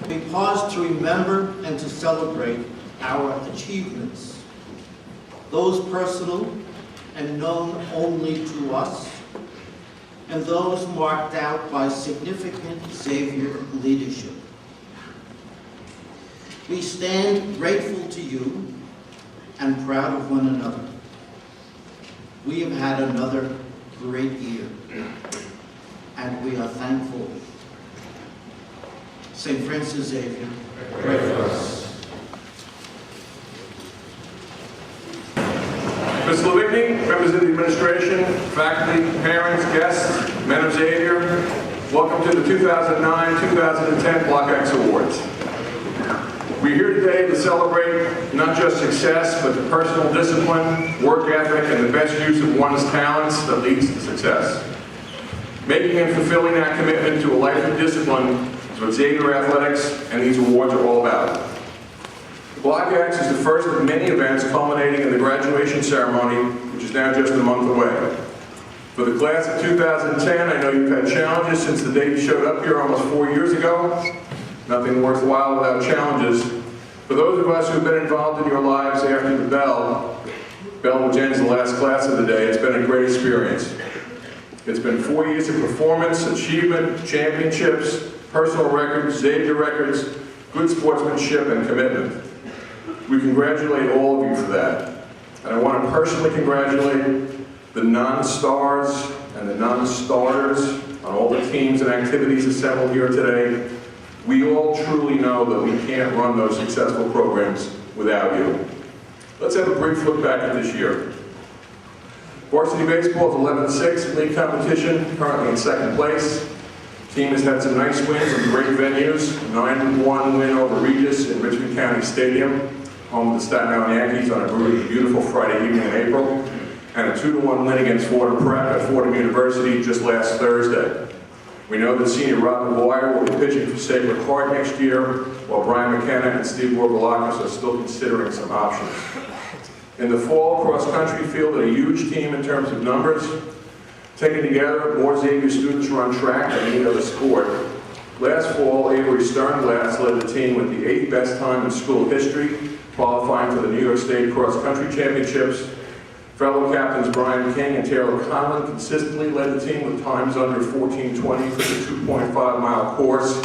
We pause to remember and to celebrate our achievements, those personal and known only to us, and those marked out by significant Xavier leadership. We stand grateful to you and proud of one another. We have had another great year, and we are thankful. St. Francis Xavier, pray for us. Ms. Livigni, members of the administration, faculty, parents, guests, men of Xavier, welcome to the 2009-2010 Block X Awards. We're here today to celebrate not just success, but the personal discipline, work ethic, and the best use of one's talents that leads to success. Making and fulfilling that commitment to a life of discipline is what Xavier Athletics and these awards are all about. Block X is the first of many events culminating in the graduation ceremony, which is now just a month away. For the class of 2010, I know you've had challenges since the day you showed up here almost 4 years ago. Nothing worthwhile without challenges. For those of us who've been involved in your lives after the bell, which ends the last class of the day, it's been a great experience. It's been 4 years of performance, achievement, championships, personal records, Xavier records, good sportsmanship, and commitment. We congratulate all of you for that. And I want to personally congratulate the non-stars and the non-starters on all the teams and activities assembled here today. We all truly know that we can't run those successful programs without you. Let's have a brief look back at this year. Varsity baseball is 11-6 in league competition, currently in second place. Team has had some nice wins in great venues. 9-1 win over Regis in Richmond County Stadium, home of the Staten Island Yankees on a beautiful Friday evening in April, and a 2-1 win against Fordham Prep at Fordham University just last Thursday. We know that senior Rob McGuire will be pitching for Sacred Heart next year, while Brian McKenna and Steve Wargalakis are still considering some options. In the fall, cross-country fielded a huge team in terms of numbers. Taken together, more Xavier students were on track than any other sport. Last fall, Avery Sternglass led the team with the 8th best time in school history, qualifying for the New York State Cross-Country Championships. Fellow captains Brian King and Taylor Conlon consistently led the team with times under 14:20 for the 2.5-mile course.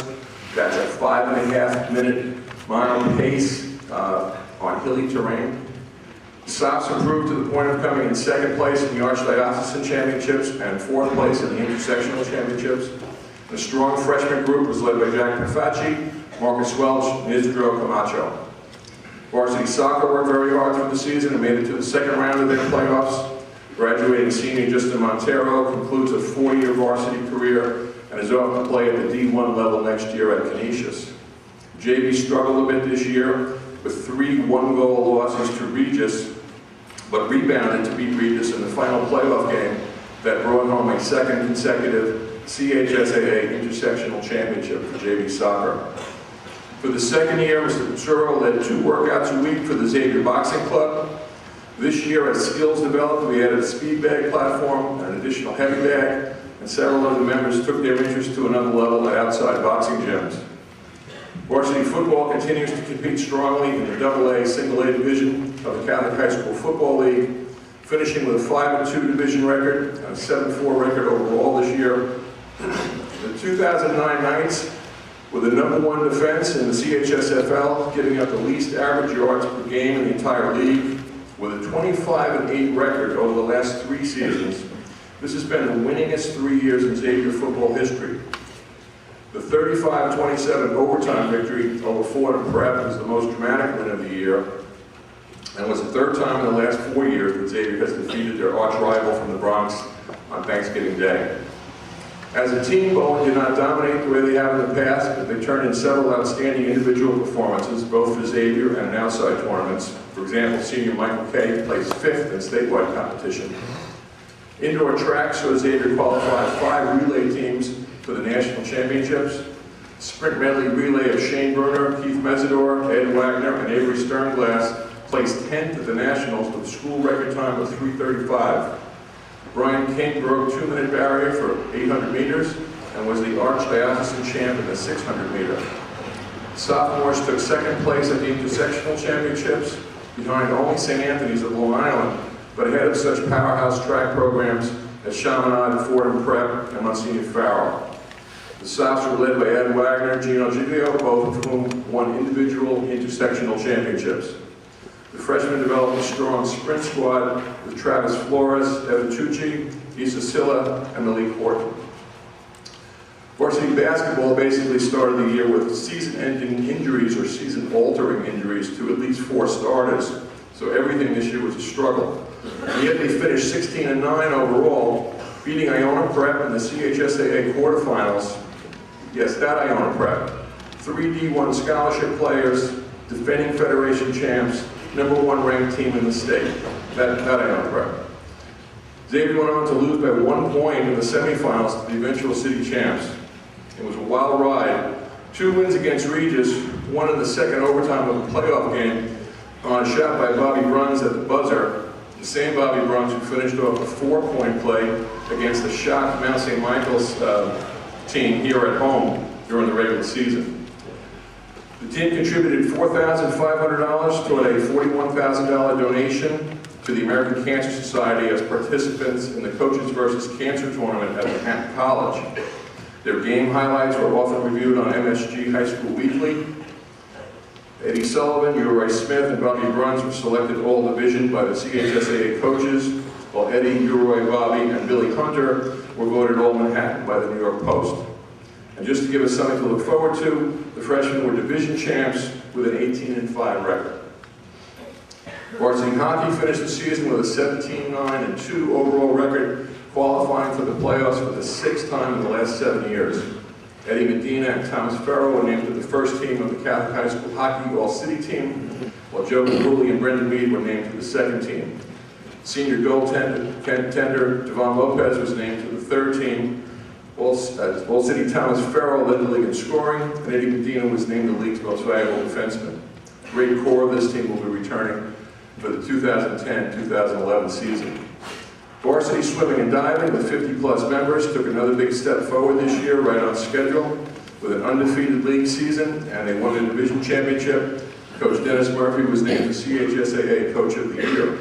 That's a 5.5-minute mile pace on hilly terrain. The Sops improved to the point of coming in second place in the Archdiocesan Championships and fourth place in the Intersectional Championships. The strong freshman group was led by Jack Perfacci, Marcus Welch, and Isidro Camacho. Varsity soccer worked very hard through the season and made it to the second round of their playoffs. Graduating senior Justin Montero concludes a 4-year varsity career and is off to play at the D1 level next year at Canisius. JV struggled a bit this year with 3 one-goal losses to Regis, but rebounded to beat Regis in the final playoff game that brought home a second consecutive CHSAA intersectional championship for JV soccer. For the second year, Mr. Pizarro led 2 workouts a week for the Xavier Boxing Club. This year, as skills developed, we added a speed bag platform and an additional heavy bag, and several of the members took their interest to another level at outside boxing gyms. Varsity football continues to compete strongly in the AA Single A division of the Catholic High School Football League, finishing with a 5-2 division record and a 7-4 record overall this year. The 2009 Knights were the #1 defense in the CHSFL, giving up the least average yards per game in the entire league, with a 25-8 record over the last 3 seasons. This has been the winningest 3 years in Xavier football history. The 35-27 overtime victory over Fordham Prep was the most dramatic win of the year, and was the 3rd time in the last 4 years that Xavier has defeated their arch rival from the Bronx on Thanksgiving Day. As a team, Bowen did not dominate the way they have in the past, but they turned in several outstanding individual performances, both for Xavier and in outside tournaments. For example, senior Michael Kay placed 5th in statewide competition. Indoor track saw Xavier qualify 5 relay teams for the national championships. Sprint medley relay of Shane Bruner, Keith Mesidor, Ed Wagner, and Avery Sternglass placed 10th at the nationals with a school record time of 3:35. Brian King broke 2-minute barrier for 800 meters and was the archdiocesan champ in the 600 meter. Sophomores took 2nd place at the intersectional championships, behind only St. Anthony's of Long Island, but ahead of such powerhouse track programs as Chaminade, Fordham Prep, and Monsignor Farrell. The Sophs were led by Ed Wagner and Gino Giglio, both of whom won individual intersectional championships. The freshmen developed a strong sprint squad with Travis Flores, Evan Tucci, Issa Silla, and Malik Horton. Varsity basketball basically started the year with season-ending injuries or season-altering injuries to at least 4 starters, so everything this year was a struggle. And yet they finished 16-9 overall, beating Iona Prep in the CHSAA quarterfinals. Yes, that Iona Prep. 3 D1 scholarship players, defending Federation champs, #1 ranked team in the state. That Iona Prep. Xavier went on to lose by 1 point in the semifinals to the eventual city champs. It was a wild ride. 2 wins against Regis, 1 in the second overtime of the playoff game on a shot by Bobby Bruns at the buzzer. The same Bobby Bruns who finished off a 4-point play against the shocked Mount St. Michael's team here at home during the regular season. The team contributed $4,500 toward a $41,000 donation to the American Cancer Society as participants in the Coaches vs. Cancer tournament at Manhattan College. Their game highlights were often reviewed on MSG High School Weekly. Eddie Sullivan, Uri Smith, and Bobby Bruns were selected all-division by the CHSAA coaches, while Eddie, Uri, Bobby, and Billy Hunter were voted all-Manhattan by the New York Post. And just to give us something to look forward to, the freshmen were division champs with an 18-5 record. Varsity hockey finished the season with a 17-9-2 overall record, qualifying for the playoffs for the 6th time in the last 7 years. Eddie Medina and Thomas Farrell were named to the first team of the Catholic High School Hockey All-City team, while Joe Cooley and Brendan Mead were named to the second team. Senior goaltender Devon Lopez was named to the third team. All-City Thomas Farrell led the league in scoring, and Eddie Medina was named the league's most valuable defenseman. A great core of this team will be returning for the 2010-2011 season. Varsity swimming and diving with 50-plus members took another big step forward this year, right on schedule, with an undefeated league season, and they won the division championship. Coach Dennis Murphy was named the CHSAA Coach of the Year.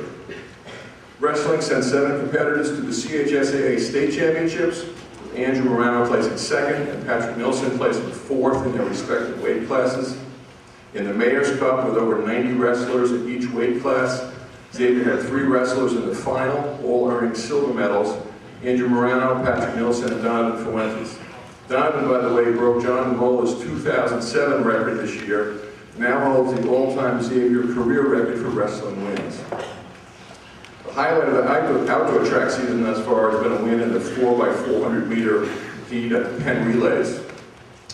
Wrestling sent 7 competitors to the CHSAA State Championships, with Andrew Morano placing 2nd and Patrick Nilsson placing 4th in their respective weight classes. In the Mayor's Cup, with over 90 wrestlers in each weight class, Xavier had 3 wrestlers in the final, all earning silver medals: Andrew Morano, Patrick Nilsson, and Donovan Fuentes. Donovan, by the way, broke John Mola's 2007 record this year, now holds the all-time Xavier career record for wrestling wins. The highlight of the outdoor track season thus far has been a win in the 4x400 meter heat at the Penn Relays,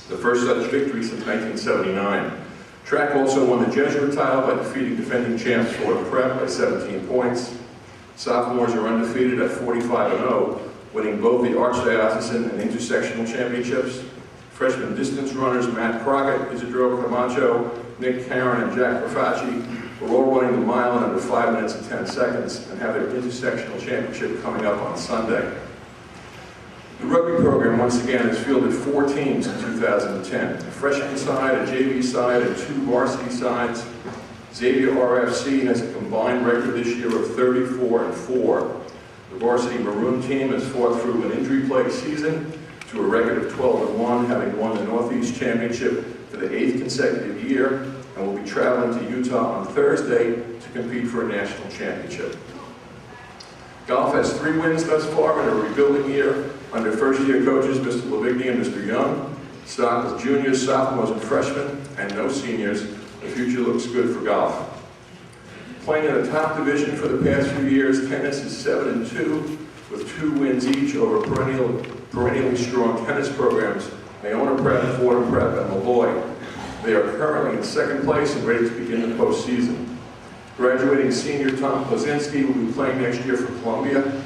the first such victory since 1979. Track also won the Jesuit title by defeating defending champs Florida Prep by 17 points. Sophomores are undefeated at 45-0, winning both the Archdiocesan and Intersectional Championships. Freshman distance runners Matt Crockett, Isidro Camacho, Nick Caron, and Jack Rafacci were all running the mile in under 5 minutes and 10 seconds and have their Intersectional Championship coming up on Sunday. The rugby program once again has fielded 4 teams in 2010, a freshman side, a JV side, and 2 varsity sides. Xavier RFC has a combined record this year of 34-4. The varsity Maroon team has fought through an injury-plagued season to a record of 12-1, having won the Northeast Championship for the 8th consecutive year, and will be traveling to Utah on Thursday to compete for a national championship. Golf has 3 wins thus far in a rebuilding year under first-year coaches Mr. Livigni and Mr. Young. Stocked with juniors, sophomores, and freshmen, and no seniors, the future looks good for golf. Playing in the top division for the past few years, tennis is 7-2, with 2 wins each over perennially strong tennis programs, Iona Prep, Fordham Prep, and Malloy. They are currently in 2nd place and ready to begin the postseason. Graduating senior Tom Plazinski will be playing next year for Columbia.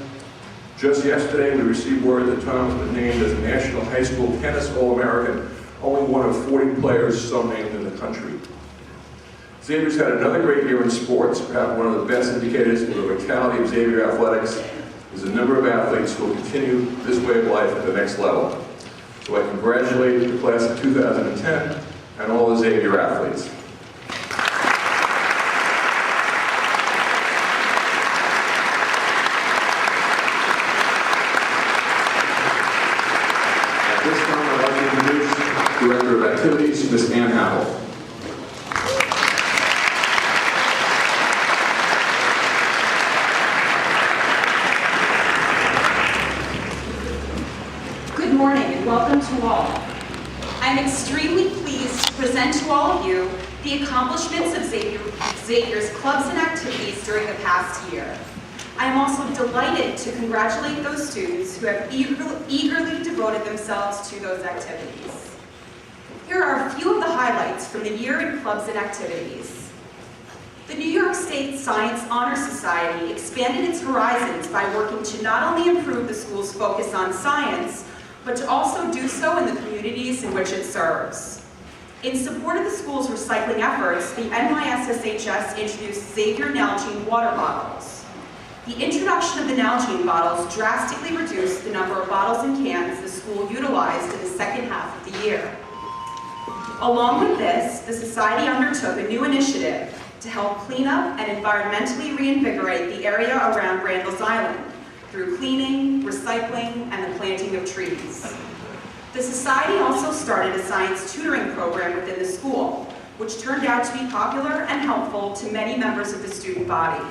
Just yesterday, we received word that Tom has been named as a National High School Tennis All-American, only one of 40 players so named in the country. Xavier's had another great year in sports. Perhaps one of the best indicators of the vitality of Xavier athletics is the number of athletes who will continue this way of life at the next level. So I congratulate the class of 2010 and all the Xavier athletes. At this time, I'd like to introduce Director of Activities, Ms. Ann Howell. Welcome to all. I'm extremely pleased to present to all of you the accomplishments of Xavier's clubs and activities during the past year. I am also delighted to congratulate those students who have eagerly devoted themselves to those activities. Here are a few of the highlights from the year in clubs and activities. The New York State Science Honor Society expanded its horizons by working to not only improve the school's focus on science, but to also do so in the communities in which it serves. In support of the school's recycling efforts, the NYSSHS introduced Xavier Nalgene water bottles. The introduction of the Nalgene bottles drastically reduced the number of bottles and cans the school utilized in the second half of the year. Along with this, the Society undertook a new initiative to help clean up and environmentally reinvigorate the area around Randall's Island, through cleaning, recycling, and the planting of trees. The Society also started a science tutoring program within the school, which turned out to be popular and helpful to many members of the student body.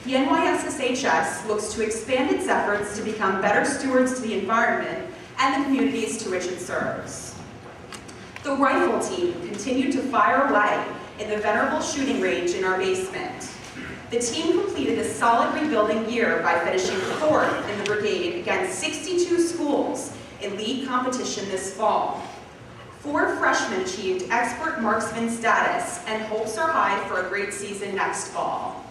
The NYSSHS looks to expand its efforts to become better stewards to the environment and the communities to which it serves. The rifle team continued to fire away in the venerable shooting range in our basement. The team completed a solid rebuilding year by finishing 4th in the brigade against 62 schools in league competition this fall. 4 freshmen achieved expert marksman status, and hopes are high for a great season next fall.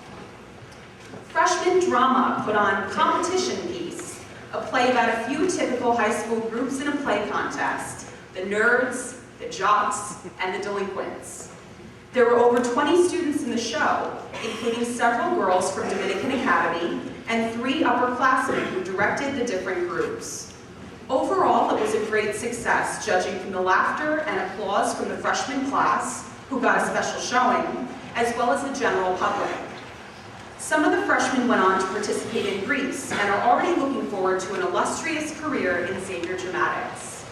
Freshman drama put on Competition Piece, a play about a few typical high school groups in a play contest: the nerds, the jocks, and the delinquents. There were over 20 students in the show, including several girls from Dominican Academy and 3 upperclassmen who directed the different groups. Overall, it was a great success, judging from the laughter and applause from the freshman class, who got a special showing, as well as the general public. Some of the freshmen went on to participate in Greece and are already looking forward to an illustrious career in Xavier Dramatics,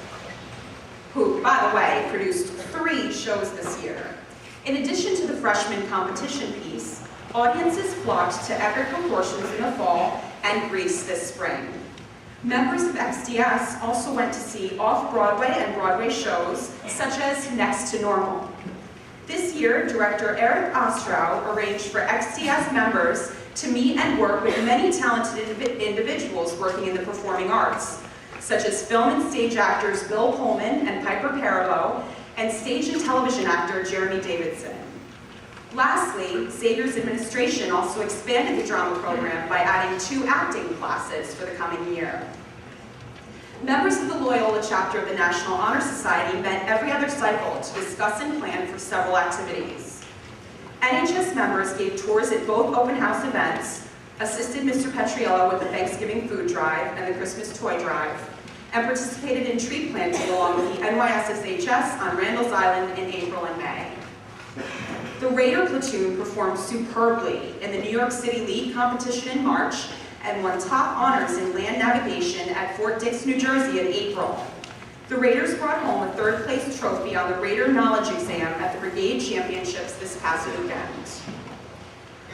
who, by the way, produced 3 shows this year. In addition to the freshman competition piece, audiences flocked to epic proportions in the fall and Greece this spring. Members of XDS also went to see off-Broadway and Broadway shows, such as Next to Normal. This year, director Eric Ostrow arranged for XDS members to meet and work with many talented individuals working in the performing arts, such as film and stage actors Bill Pullman and Piper Perabo, and stage and television actor Jeremy Davidson. Lastly, Xavier's administration also expanded the drama program by adding 2 acting classes for the coming year. Members of the Loyola chapter of the National Honor Society met every other cycle to discuss and plan for several activities. NHS members gave tours at both open house events, assisted Mr. Petriello with the Thanksgiving food drive and the Christmas toy drive, and participated in tree planting along with the NYSSHS on Randall's Island in April and May. The Raider platoon performed superbly in the New York City League competition in March and won top honors in land navigation at Fort Dix, New Jersey in April. The Raiders brought home a 3rd place trophy on the Raider Knowledge Exam at the Brigade Championships this past weekend.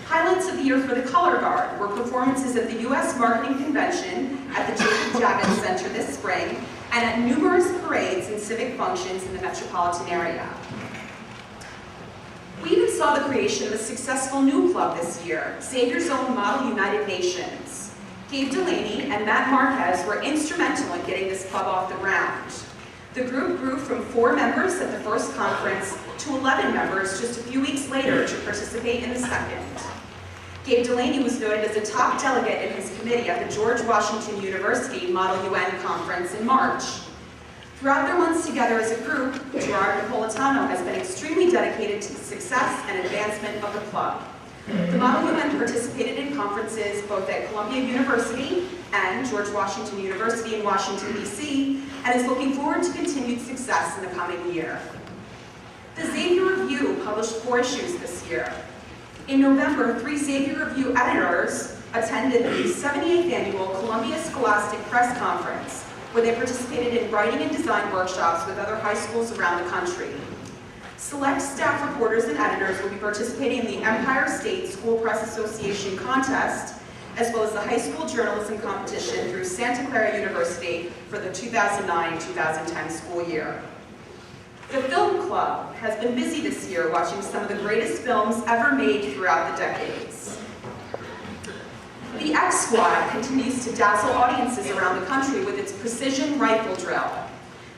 Highlights of the year for the Color Guard were performances at the U.S. Marketing Convention at the Jacob Javits Center this spring and at numerous parades and civic functions in the metropolitan area. We even saw the creation of a successful new club this year, Xavier's own Model United Nations. Gabe Delaney and Matt Marquez were instrumental in getting this club off the ground. The group grew from 4 members at the first conference to 11 members just a few weeks later to participate in the second. Gabe Delaney was noted as a top delegate in his committee at the George Washington University Model UN Conference in March. Throughout their months together as a group, Gerard Napolitano has been extremely dedicated to the success and advancement of the club. The Model UN participated in conferences both at Columbia University and George Washington University in Washington, D.C., and is looking forward to continued success in the coming year. The Xavier Review published 4 issues this year. In November, 3 Xavier Review editors attended the 78th Annual Columbia Scholastic Press Conference, where they participated in writing and design workshops with other high schools around the country. Select staff reporters and editors will be participating in the Empire State School Press Association contest, as well as the high school journalism competition through Santa Clara University for the 2009-2010 school year. The Film Club has been busy this year watching some of the greatest films ever made throughout the decades. The X Squad continues to dazzle audiences around the country with its precision rifle drill.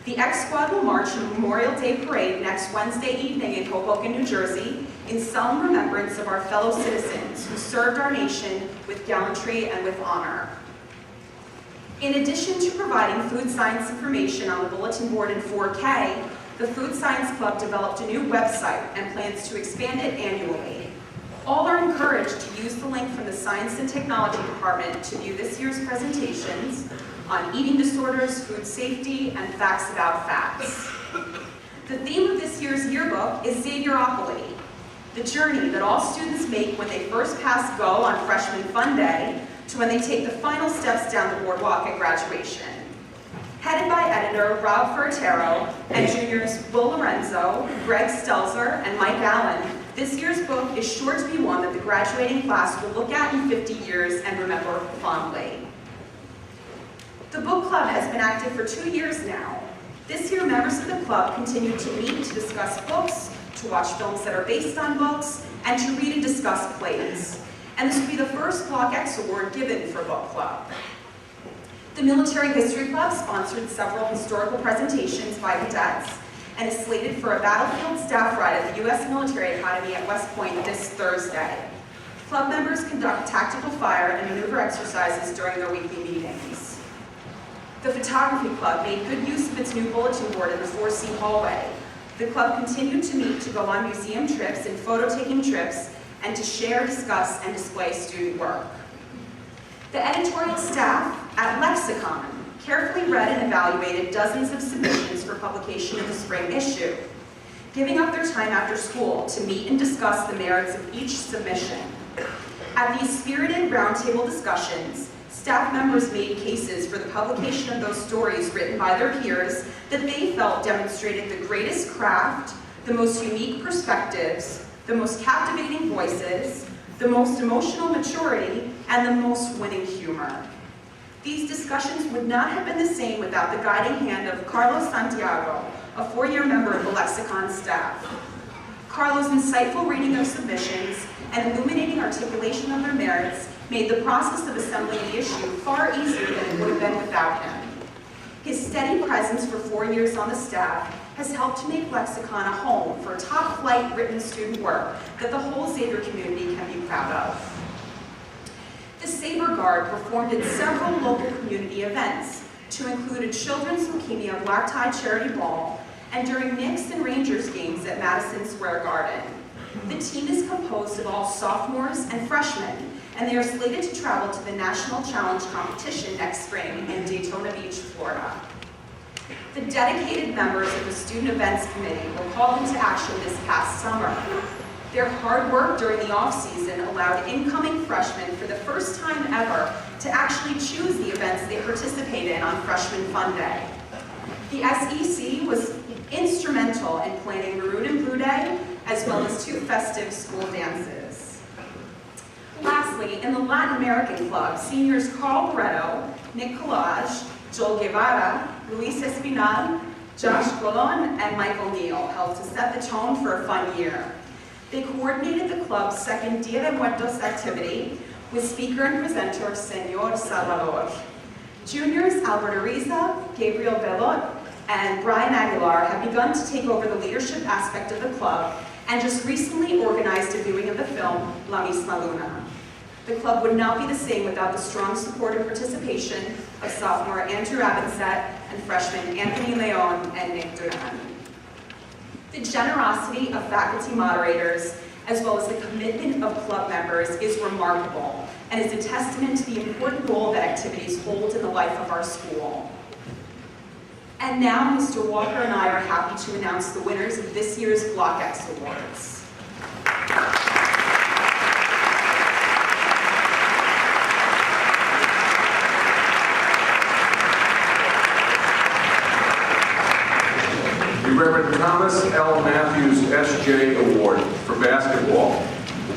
The X Squad will march in a Memorial Day parade next Wednesday evening in Hoboken, New Jersey, in solemn remembrance of our fellow citizens who served our nation with gallantry and with honor. In addition to providing food science information on the bulletin board in 4K, the Food Science Club developed a new website and plans to expand it annually. All are encouraged to use the link from the Science and Technology Department to view this year's presentations on eating disorders, food safety, and facts about facts. The theme of this year's yearbook is Xavieropoly, the journey that all students make when they first pass go on Freshman Fun Day to when they take the final steps down the boardwalk at graduation. Headed by editor Rob Fertero and juniors Will Lorenzo, Greg Stelzer, and Mike Allen, this year's book is sure to be one that the graduating class will look at in 50 years and remember fondly. The book club has been active for 2 years now. This year, members of the club continue to meet to discuss books, to watch films that are based on books, and to read and discuss plays. And this will be the first Block X Award given for book club. The Military History Club sponsored several historical presentations by cadets and is slated for a battlefield staff ride at the U.S. Military Academy at West Point this Thursday. Club members conduct tactical fire and maneuver exercises during their weekly meetings. The Photography Club made good use of its new bulletin board in the 4C hallway. The club continued to meet to go on museum trips and photo-taking trips and to share, discuss, and display student work. The editorial staff at Lexicon carefully read and evaluated dozens of submissions for publication in the spring issue, giving up their time after school to meet and discuss the merits of each submission. At these spirited roundtable discussions, staff members made cases for the publication of those stories written by their peers that they felt demonstrated the greatest craft, the most unique perspectives, the most captivating voices, the most emotional maturity, and the most winning humor. These discussions would not have been the same without the guiding hand of Carlos Santiago, a 4-year member of the Lexicon staff. Carlos' insightful reading of submissions and illuminating articulation of their merits made the process of assembling the issue far easier than it would have been without him. His steady presence for 4 years on the staff has helped to make Lexicon a home for top-flight written student work that the whole Xavier community can be proud of. The Sabre Guard performed at several local community events, to include a Children's Leukemia Black Tie Charity Ball and during Knicks and Rangers games at Madison Square Garden. The team is composed of all sophomores and freshmen, and they are slated to travel to the National Challenge competition next spring in Daytona Beach, Florida. The dedicated members of the Student Events Committee were called into action this past summer. Their hard work during the off-season allowed incoming freshmen for the first time ever to actually choose the events they participate in on Freshman Fun Day. The SEC was instrumental in planning Maroon and Blue Day, as well as 2 festive school dances. Lastly, in the Latin American Club, seniors Carl Barreto, Nick Collage, Joel Guevara, Luis Espinal, Josh Colon, and Michael Neal helped to set the tone for a fun year. They coordinated the club's second Dia de Muertos activity with speaker and presenter Senor Salvador. Juniors Albert Ariza, Gabriel Belot, and Brian Aguilar have begun to take over the leadership aspect of the club and just recently organized a viewing of the film La Misma Luna. The club would not be the same without the strong support and participation of sophomore Andrew Abenset and freshmen Anthony Leon and Nick Duran. The generosity of faculty moderators, as well as the commitment of club members, is remarkable and is a testament to the important role that activities hold in the life of our school. And now, Mr. Walker and I are happy to announce the winners of this year's Block X Awards. The Reverend Thomas L. Matthews S.J. Award for basketball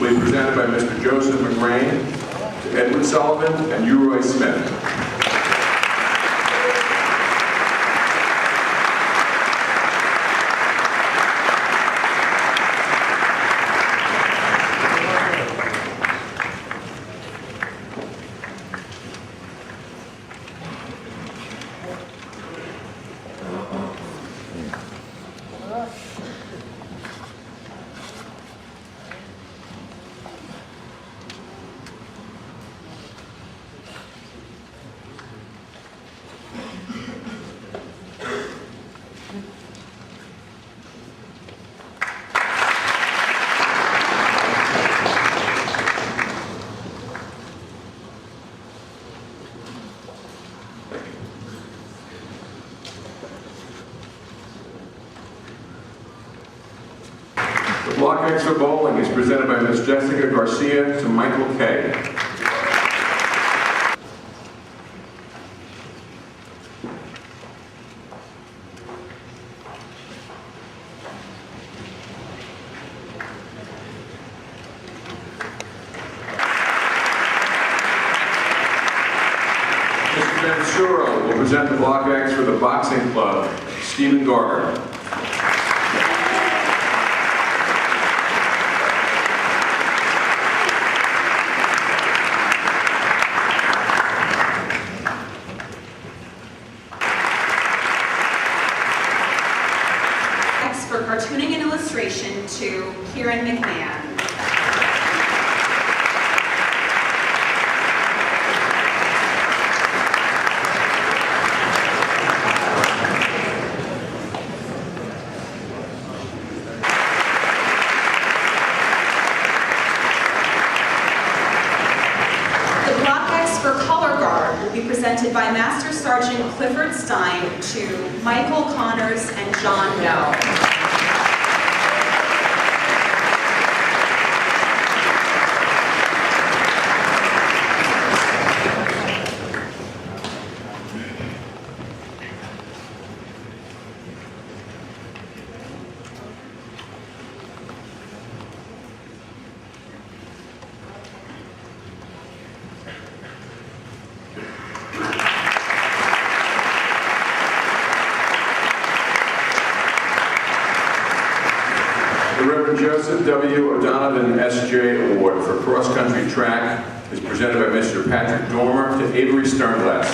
will be presented by Mr. Joseph McGrain to Edward Sullivan and Uroy Smith. The Block X for bowling is presented by Ms. Jessica Garcia to Michael Kay. Mr. Bensuro will present the Block X for the Boxing Club, Stephen Garber. For cartooning and illustration to Kieran McMahon. The Block X for color guard will be presented by Master Sergeant Clifford Stein to Michael Connors and John Bell. The Reverend Joseph W. O'Donovan S.J. Award for cross-country track is presented by Mr. Patrick Dormer to Avery Sternglass.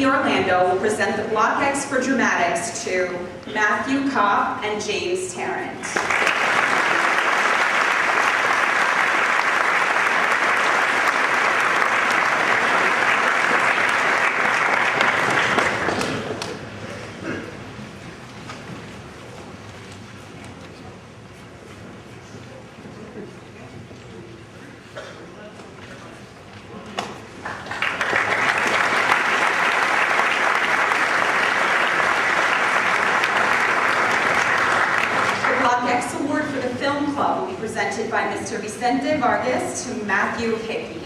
Orlando will present the Block X for Dramatics to Matthew Kopp and James Tarrant. Presented by Mr. Vicente Vargas to Matthew Hickey.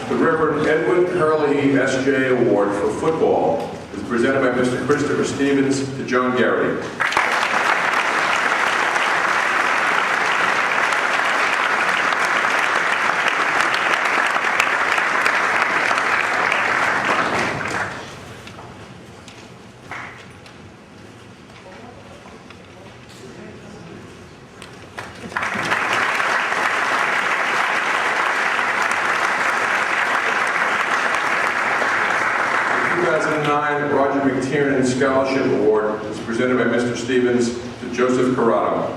The Reverend Edward Hurley S.J. Award for football is presented by Mr. Christopher Stevens to John Garrity. Roger McTiernan Scholarship Award is presented by Mr. Stevens to Joseph Corrado.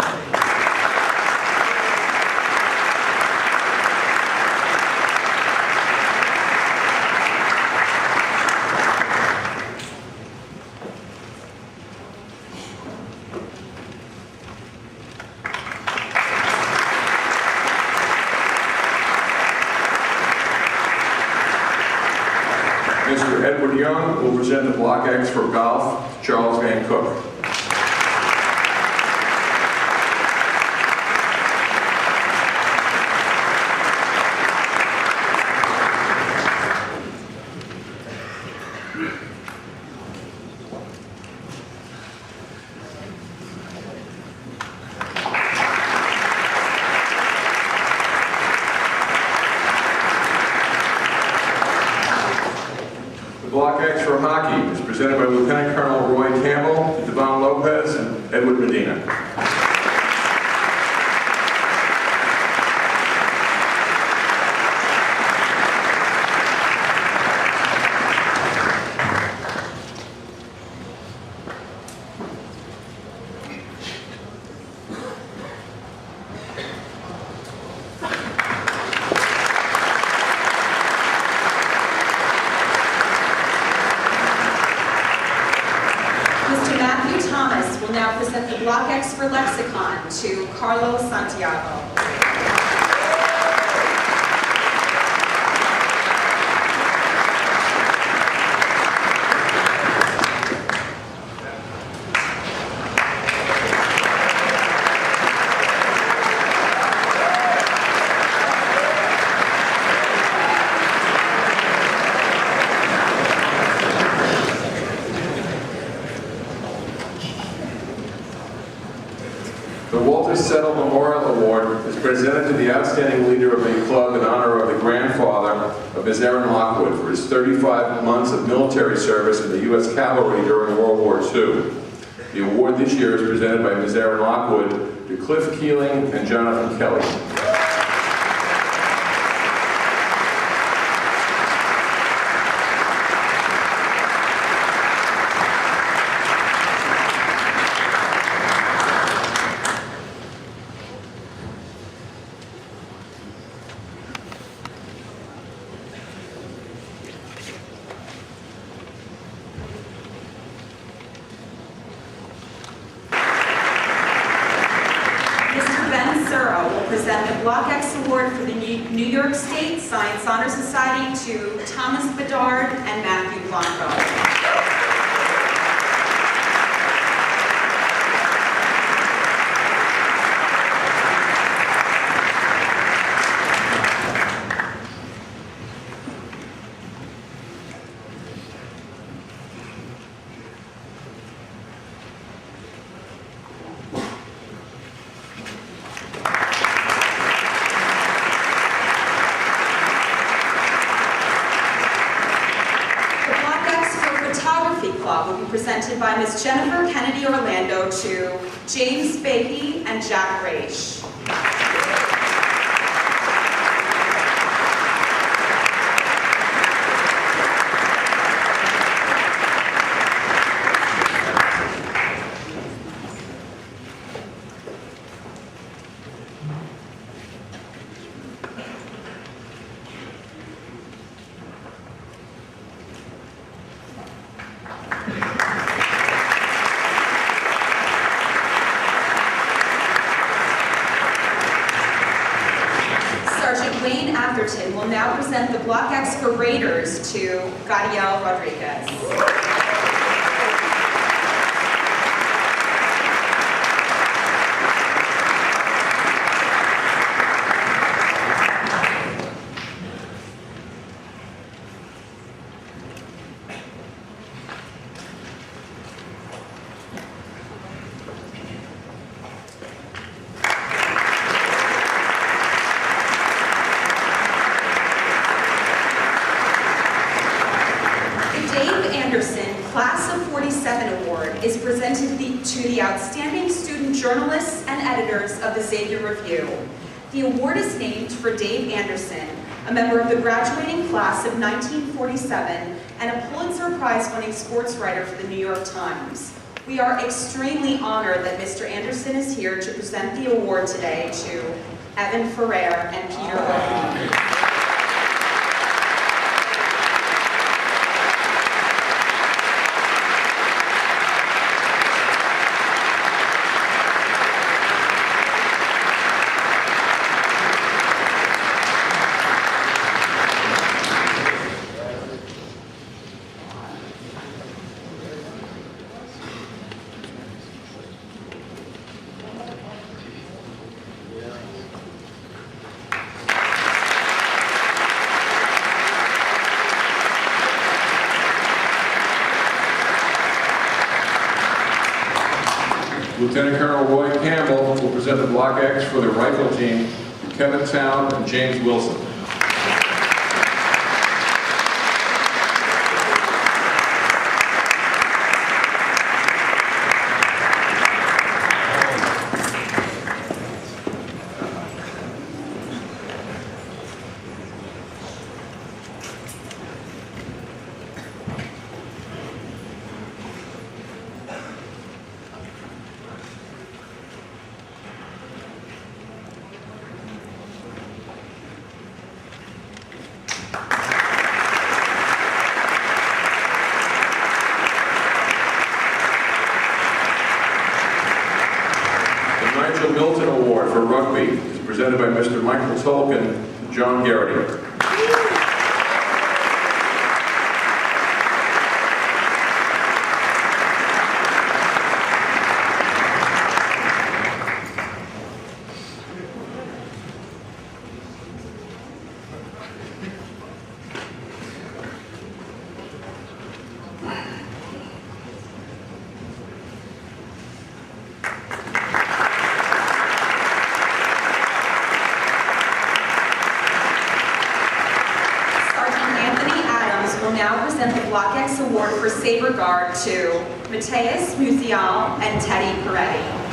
Mr. Edward Young will present the Block X for golf to Charles Van Cook. Block X for hockey is presented by Lieutenant Colonel Roy Campbell to Devon Lopez and Edward Medina. Now present the Block X for Lexicon to Carlos Santiago. The Walter Settle Memorial Award is presented to the outstanding leader of the club in honor of the grandfather of Ms. Erin Lockwood for his 35 months of military service in the U.S. Cavalry during World War II. The award this year is presented by Ms. Erin Lockwood to Cliff Keeling and Jonathan Kelly. present the Block X Award for the New York State Science Honor Society to Thomas Bedard and Matthew Blanco. Will be presented by Ms. Jennifer Kennedy Orlando to James Beatty and Jack Raish. Will now present the Block X for Raiders to Gadiel Rodriguez. Class of 47 Award is presented to the outstanding student journalists and editors of the Xavier Review. The award is named for Dave Anderson, a member of the graduating class of 1947 and a Pulitzer Prize-winning sports writer for the New York Times. We are extremely honored that Mr. Anderson is here to present the award today to Evan Ferrer and Peter Livigni. Lieutenant Colonel Roy Campbell will present the Block X for the rifle team to Kevin Town and James Wilson. Milton Award for Rugby is presented by Mr. Mike Tolkin to John Garrity. The Block X Award for Saber Guard to Mateus Musial and Teddy Peretti.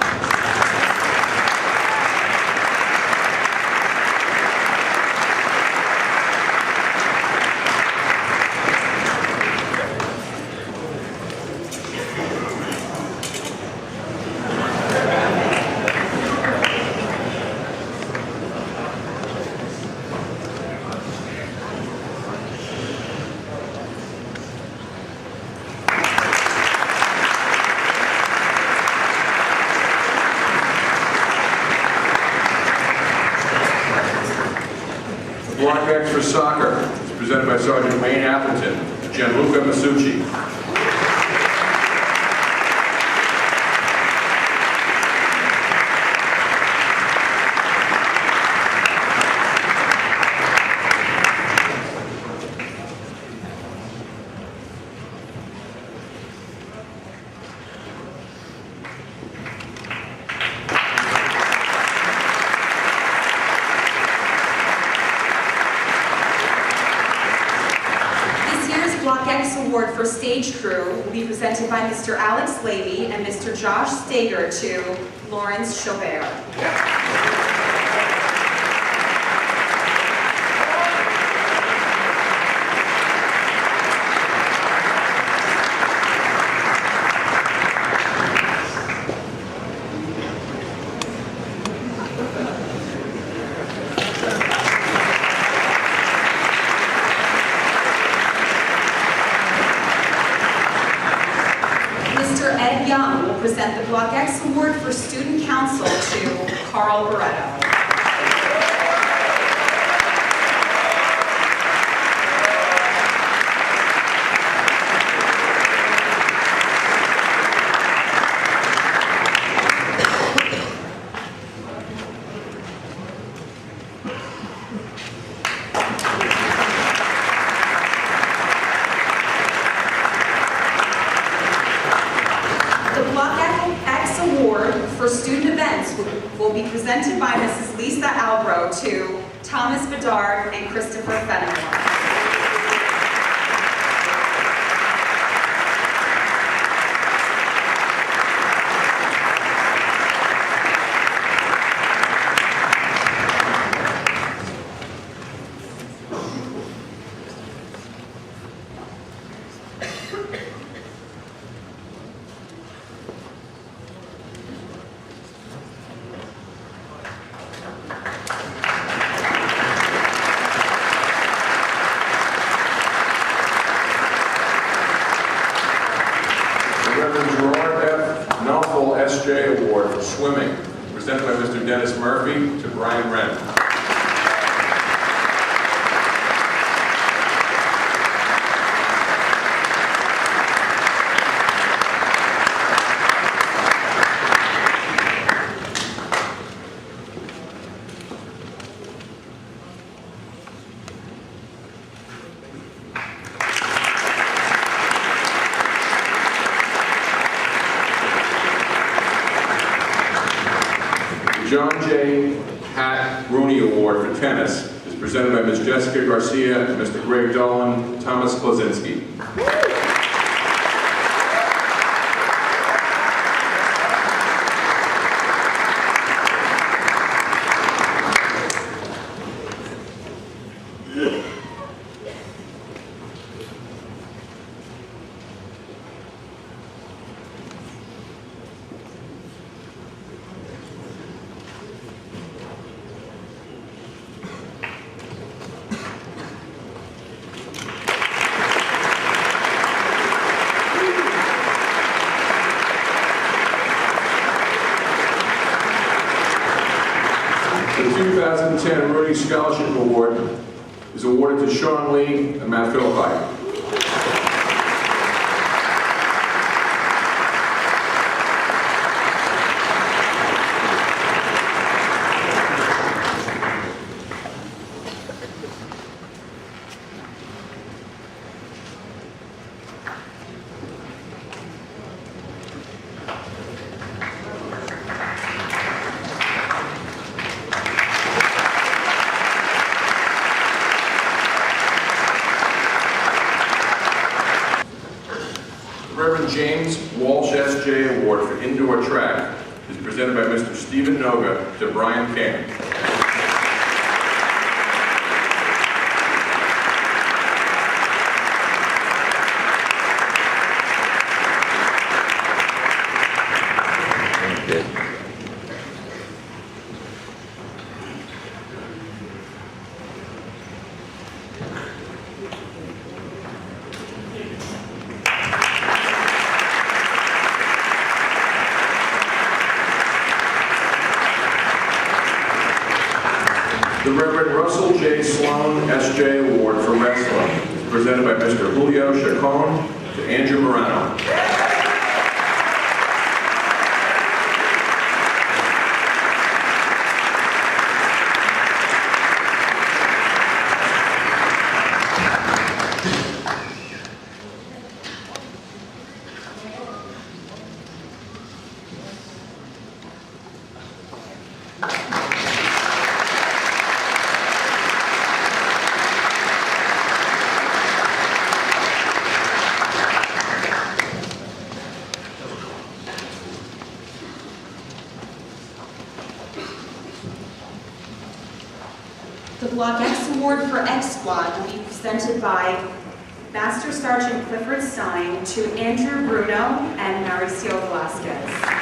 Block X for soccer is presented by Sergeant Wayne Atherton, Gianluca Masucci. Block X Award for Stage Crew will be presented by Mr. Alex Levy and Mr. Josh Stager to Lawrence Chaubert. Young will present the Block X Award for Student Council to Carl Barretto. For student events will be presented by Mrs. Lisa Albro to Thomas Bedard and Christopher Fenimore. SJ Award for Swimming, presented by Mr. Dennis Murphy to Brian Wren. John J. Hat Rooney Award for Tennis is presented by Ms. Jessica Garcia, Mr. Greg Dolan, Thomas Klozinski. The 2010 Rooney Scholarship Award is awarded to Sean Lee and Matt Philippi. Reverend James Walsh S.J. Award for Indoor Track is presented by Mr. Stephen Noga to Brian King. The Reverend Russell J. Sloan, S.J. Award for Wrestling, presented by Mr. Julio Chacon to Andrew Morano. The Block X Award for X Squad will be presented by Master Sergeant Clifford Stein to Andrew Bruno and Mauricio Velasquez.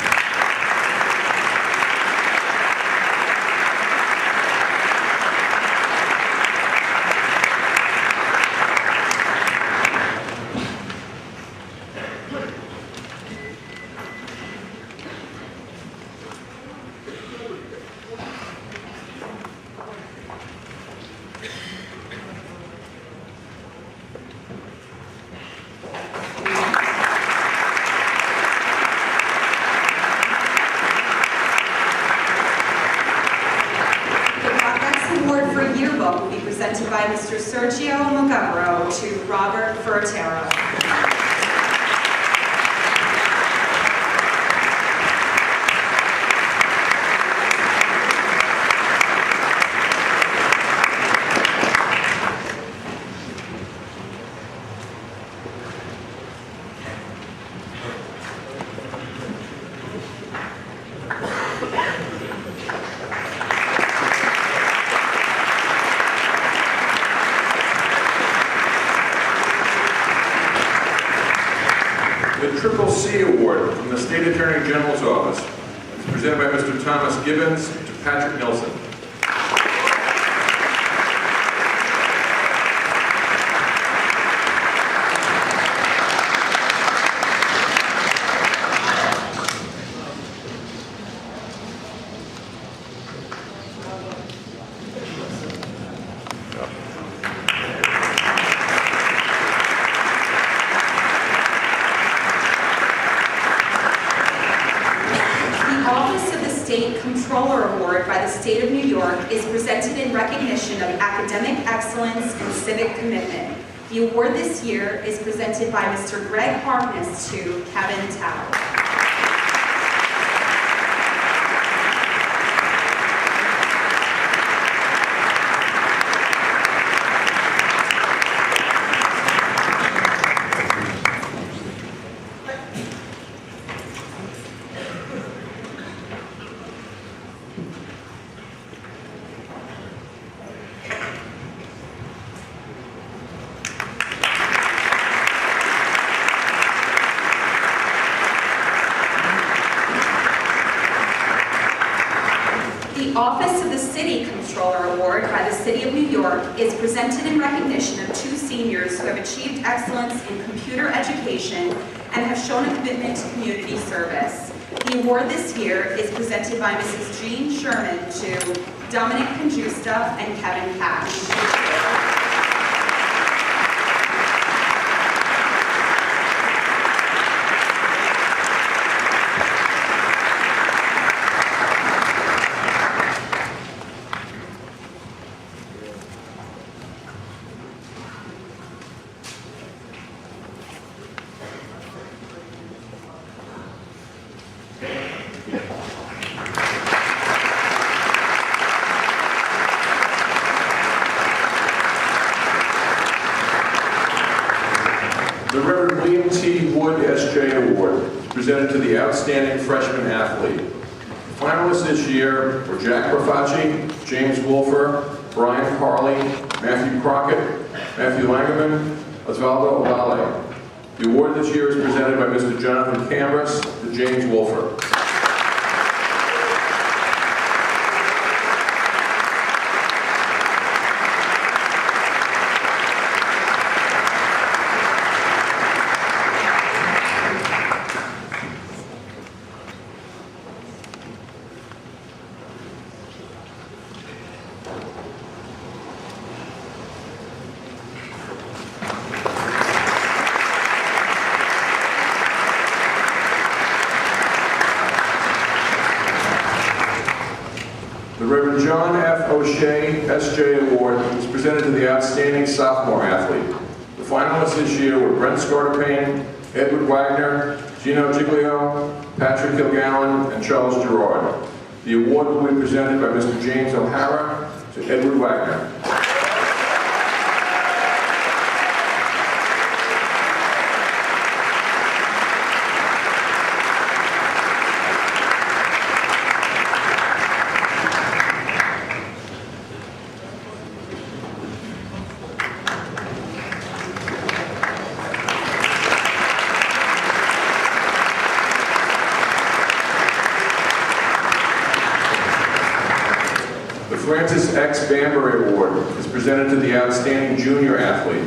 Will be presented by Mr. Sergio Montgomery to Robert Furtero. The Triple C Award from the State Attorney General's Office is presented by Mr. Thomas Gibbons to Patrick Nilsson. State Comptroller Award by the State of New York is presented in recognition of academic excellence and civic commitment. The award this year is presented by Mr. Greg Harkness to Kevin Tao. The Office of the City Comptroller Award by the City of New York is presented in recognition of 2 seniors who have achieved excellence in computer education and have shown a commitment to community service. The award this year is presented by Mrs. Jean Sherman to Dominic Conjusta and Kevin Cash. The Reverend William T. Wood, S.J. Award is presented to the Outstanding Freshman Athlete. Finalists this year were Jack Rafacci, James Wolfer, Brian Carley, Matthew Crockett, Matthew Langerman, Osvaldo Ovale. The award this year is presented by Mr. Jonathan Cambris to James Wolfer. Shea S.J. Award is presented to the outstanding sophomore athlete. The finalists this year were Brent Scartapane, Edward Wagner, Gino Giglio, Patrick Kilgallen, and Charles Gerard. The award will be presented by Mr. James O'Hara to Edward Wagner. Francis X. Banbury Award is presented to the outstanding junior athlete.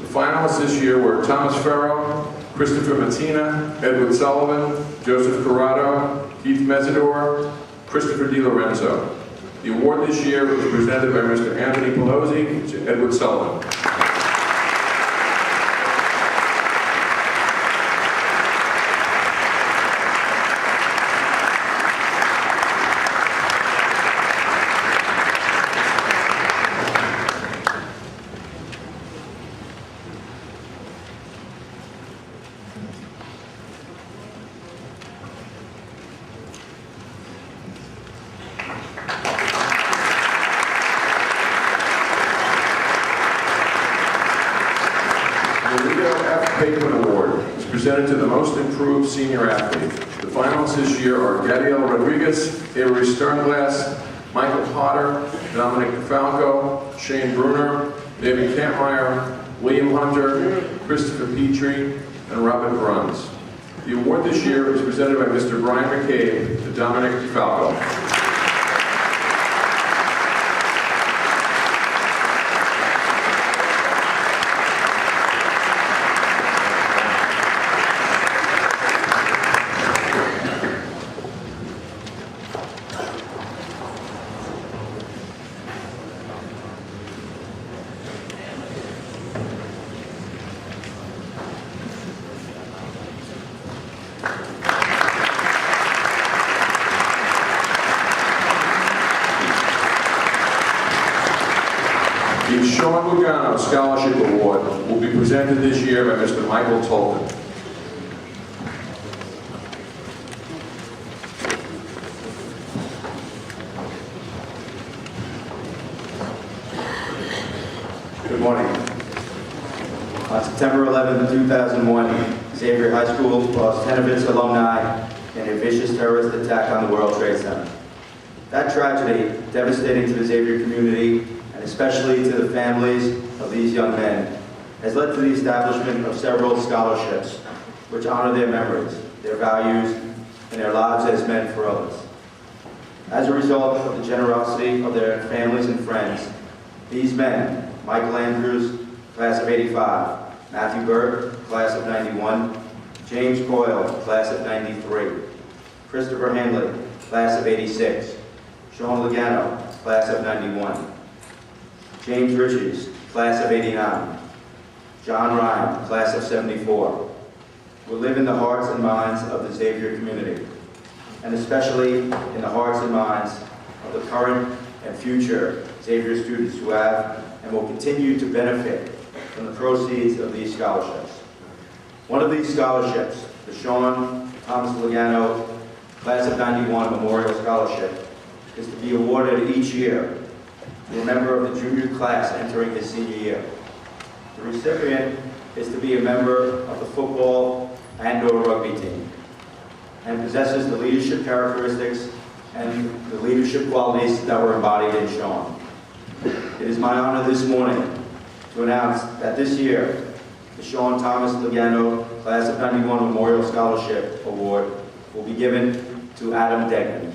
The finalists this year were Thomas Farrow, Christopher Matina, Edward Sullivan, Joseph Corrado, Keith Mesidor, Christopher DiLorenzo. The award this year was presented by Mr. Anthony Pelosi to Edward Sullivan. Presented to the most improved senior athlete. The finalists this year are Gadiel Rodriguez, Avery Sternglass, Michael Potter, Dominic Falco, Shane Bruner, David Kampmeyer, William Hunter, Christopher Petrie, and Robin Bruns. The award this year is presented by Mr. Brian McCabe to Dominic Falco. The Sean Lugano Scholarship Award will be presented this year by Mr. Michael Tolkin. Good morning. On September 11, 2001, Xavier High School lost 10 of its alumni in a vicious terrorist attack on the World Trade Center. That tragedy, devastating to the Xavier community, and especially to the families of these young men, has led to the establishment of several scholarships which honor their memories, their values, and their lives as men for others. As a result of the generosity of their families and friends, these men, Michael Andrews, class of '85, Matthew Burke, class of '91, James Coyle, class of '93, Christopher Hanley, class of '86, Sean Lugano, class of '91, James Riches, class of '89, John Ryan, class of '74, will live in the hearts and minds of the Xavier community, and especially in the hearts and minds of the current and future Xavier students who have and will continue to benefit from the proceeds of these scholarships. One of these scholarships, the Sean Thomas Lugano Class of '91 Memorial Scholarship, is to be awarded each year to a member of the junior class entering his senior year. The recipient is to be a member of the football and/or rugby team and possesses the leadership characteristics and the leadership qualities that were embodied in Sean. It is my honor this morning to announce that this year, the Sean Thomas Lugano Class of '91 Memorial Scholarship Award will be given to Adam Degnan.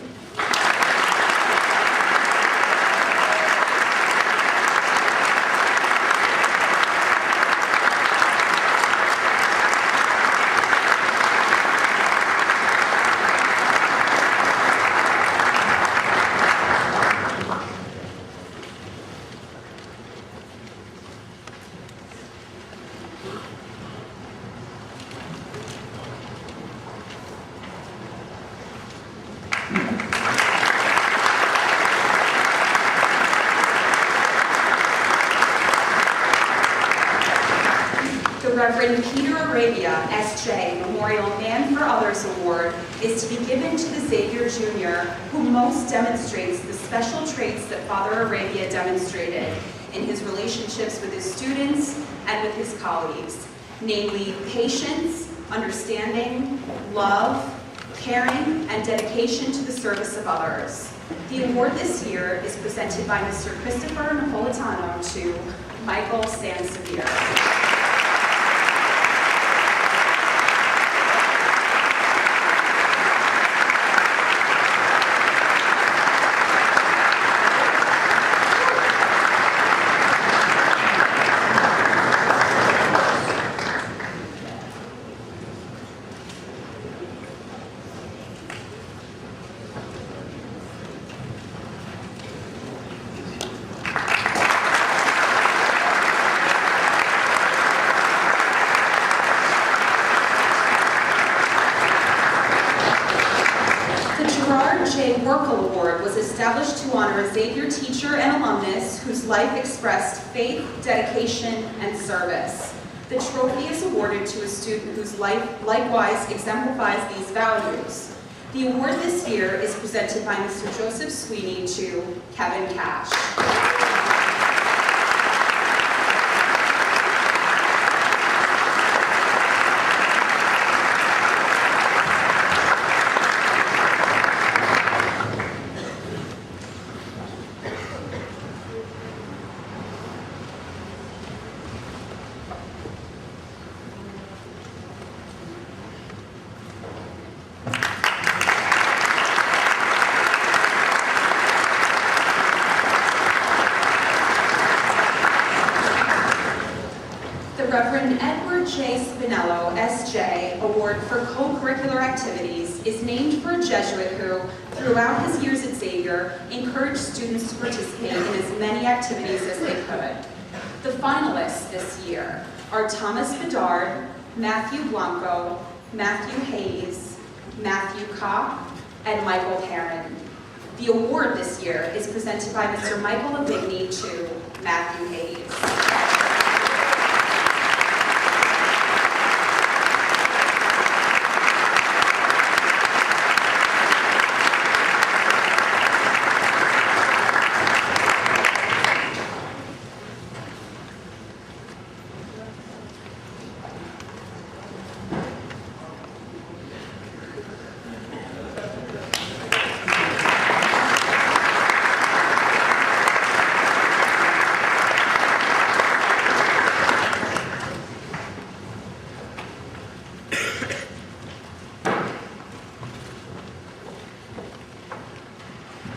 Reverend Peter Arabia, S.J., Memorial Man for Others Award is to be given to the Xavier Jr., who most demonstrates the special traits that Father Arabia demonstrated in his relationships with his students and with his colleagues, namely patience, understanding, love, caring, and dedication to the service of others. The award this year is presented by Mr. Christopher Napolitano to Michael Sansevier. Established to honor a Xavier teacher and alumnus whose life expressed faith, dedication, and service. The trophy is awarded to a student whose life likewise exemplifies these values. The award this year is presented by Mr. Joseph Sweeney to Kevin Cash. Reverend Edward J. Spinello, S.J., Award for Co-Curricular Activities is named for a Jesuit who, throughout his years at Xavier, encouraged students to participate in as many activities as they could. The finalists this year are Thomas Bedard, Matthew Blanco, Matthew Hayes, Matthew Kopp, and Michael Perrin. The award this year is presented by Mr. Michael Livigni to Matthew Hayes.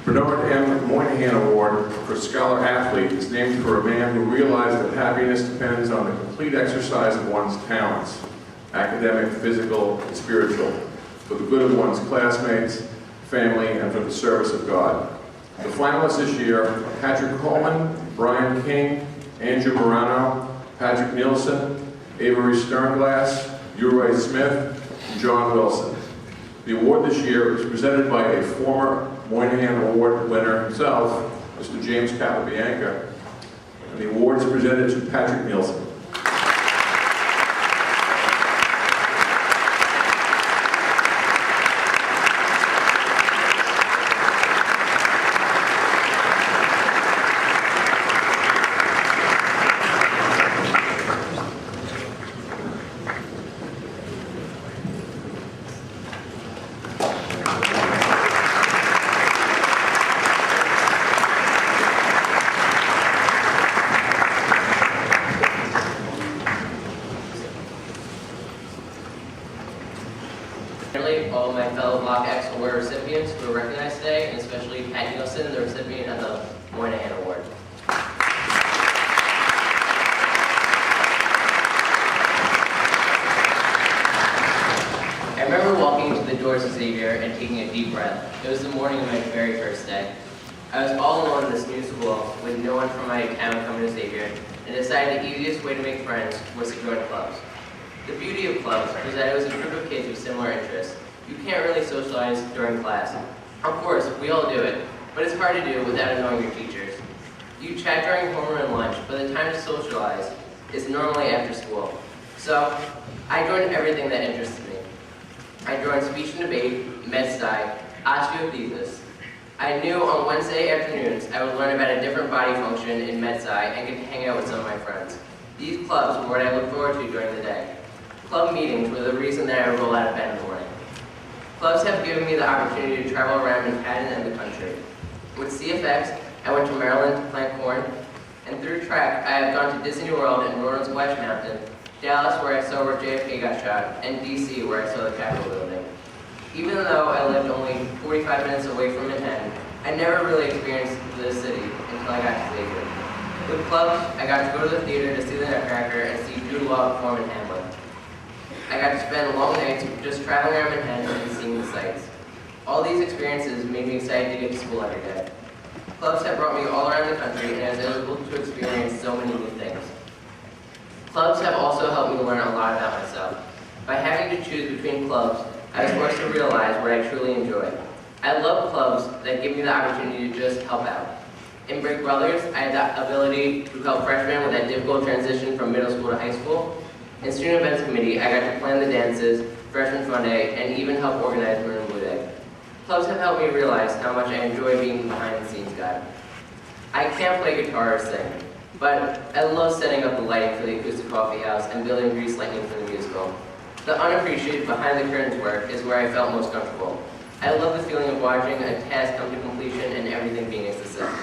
Bernard M. Moynihan Award for Scholar Athlete is named for a man who realized that happiness depends on the complete exercise of one's talents, academic, physical, and spiritual, for the good of one's classmates, family, and for the service of God. The finalists this year are Patrick Coleman, Brian King, Andrew Morano, Patrick Nielsen, Avery Sternglass, Uri Smith, and John Wilson. The award this year is presented by a former Moynihan Award winner himself, Mr. James Capabianca, and the award is presented to Patrick Nielsen. All of my fellow Block X Award recipients who are recognized today, and especially Pat Nielsen, the recipient of the Moynihan Award. I remember walking into the doors of Xavier and taking a deep breath. It was the morning of my very first day. I was all alone in this new school with no one from my town coming to Xavier, and decided the easiest way to make friends was to join clubs. The beauty of clubs was that it was a group of kids with similar interests. You can't really socialize during class. Of course, we all do it, but it's hard to do without annoying your teachers. You chat during homeroom and lunch, but the time to socialize is normally after school. So, I joined everything that interested me. I joined speech and debate, med-sci, osteothesis. I knew on Wednesday afternoons I would learn about a different body function in med-sci and get to hang out with some of my friends. These clubs were what I looked forward to during the day. Club meetings were the reason that I would roll out of bed in the morning. Clubs have given me the opportunity to travel around Manhattan and the country. With CFX, I went to Maryland to plant corn, and through track, I have gone to Disney World and Roaring's Splash Mountain, Dallas where I saw where JFK got shot, and DC where I saw the Capitol building. Even though I lived only 45 minutes away from Manhattan, I never really experienced the city until I got to Xavier. With clubs, I got to go to the theater to see the Nutcracker and see Jude Law perform in Hamlet. I got to spend long nights just traveling around Manhattan and seeing the sights. All these experiences made me excited to get to school every day. Clubs have brought me all around the country and I was able to experience so many new things. Clubs have also helped me learn a lot about myself. By having to choose between clubs, I was forced to realize what I truly enjoy. I love clubs that give me the opportunity to just help out. In Brick Brothers, I had the ability to help freshmen with that difficult transition from middle school to high school. In Student Events Committee, I got to plan the dances, Freshman Fun Day, and even help organize Maroon Blue Day. Clubs have helped me realize how much I enjoy being the behind-the-scenes guy. I can't play guitar or sing, but I love setting up the lighting for the Acoustic Coffee House and building Grease Lightning for the musical. The unappreciated behind-the-curtains work is where I felt most comfortable. I love the feeling of watching a task come to completion and everything being a success.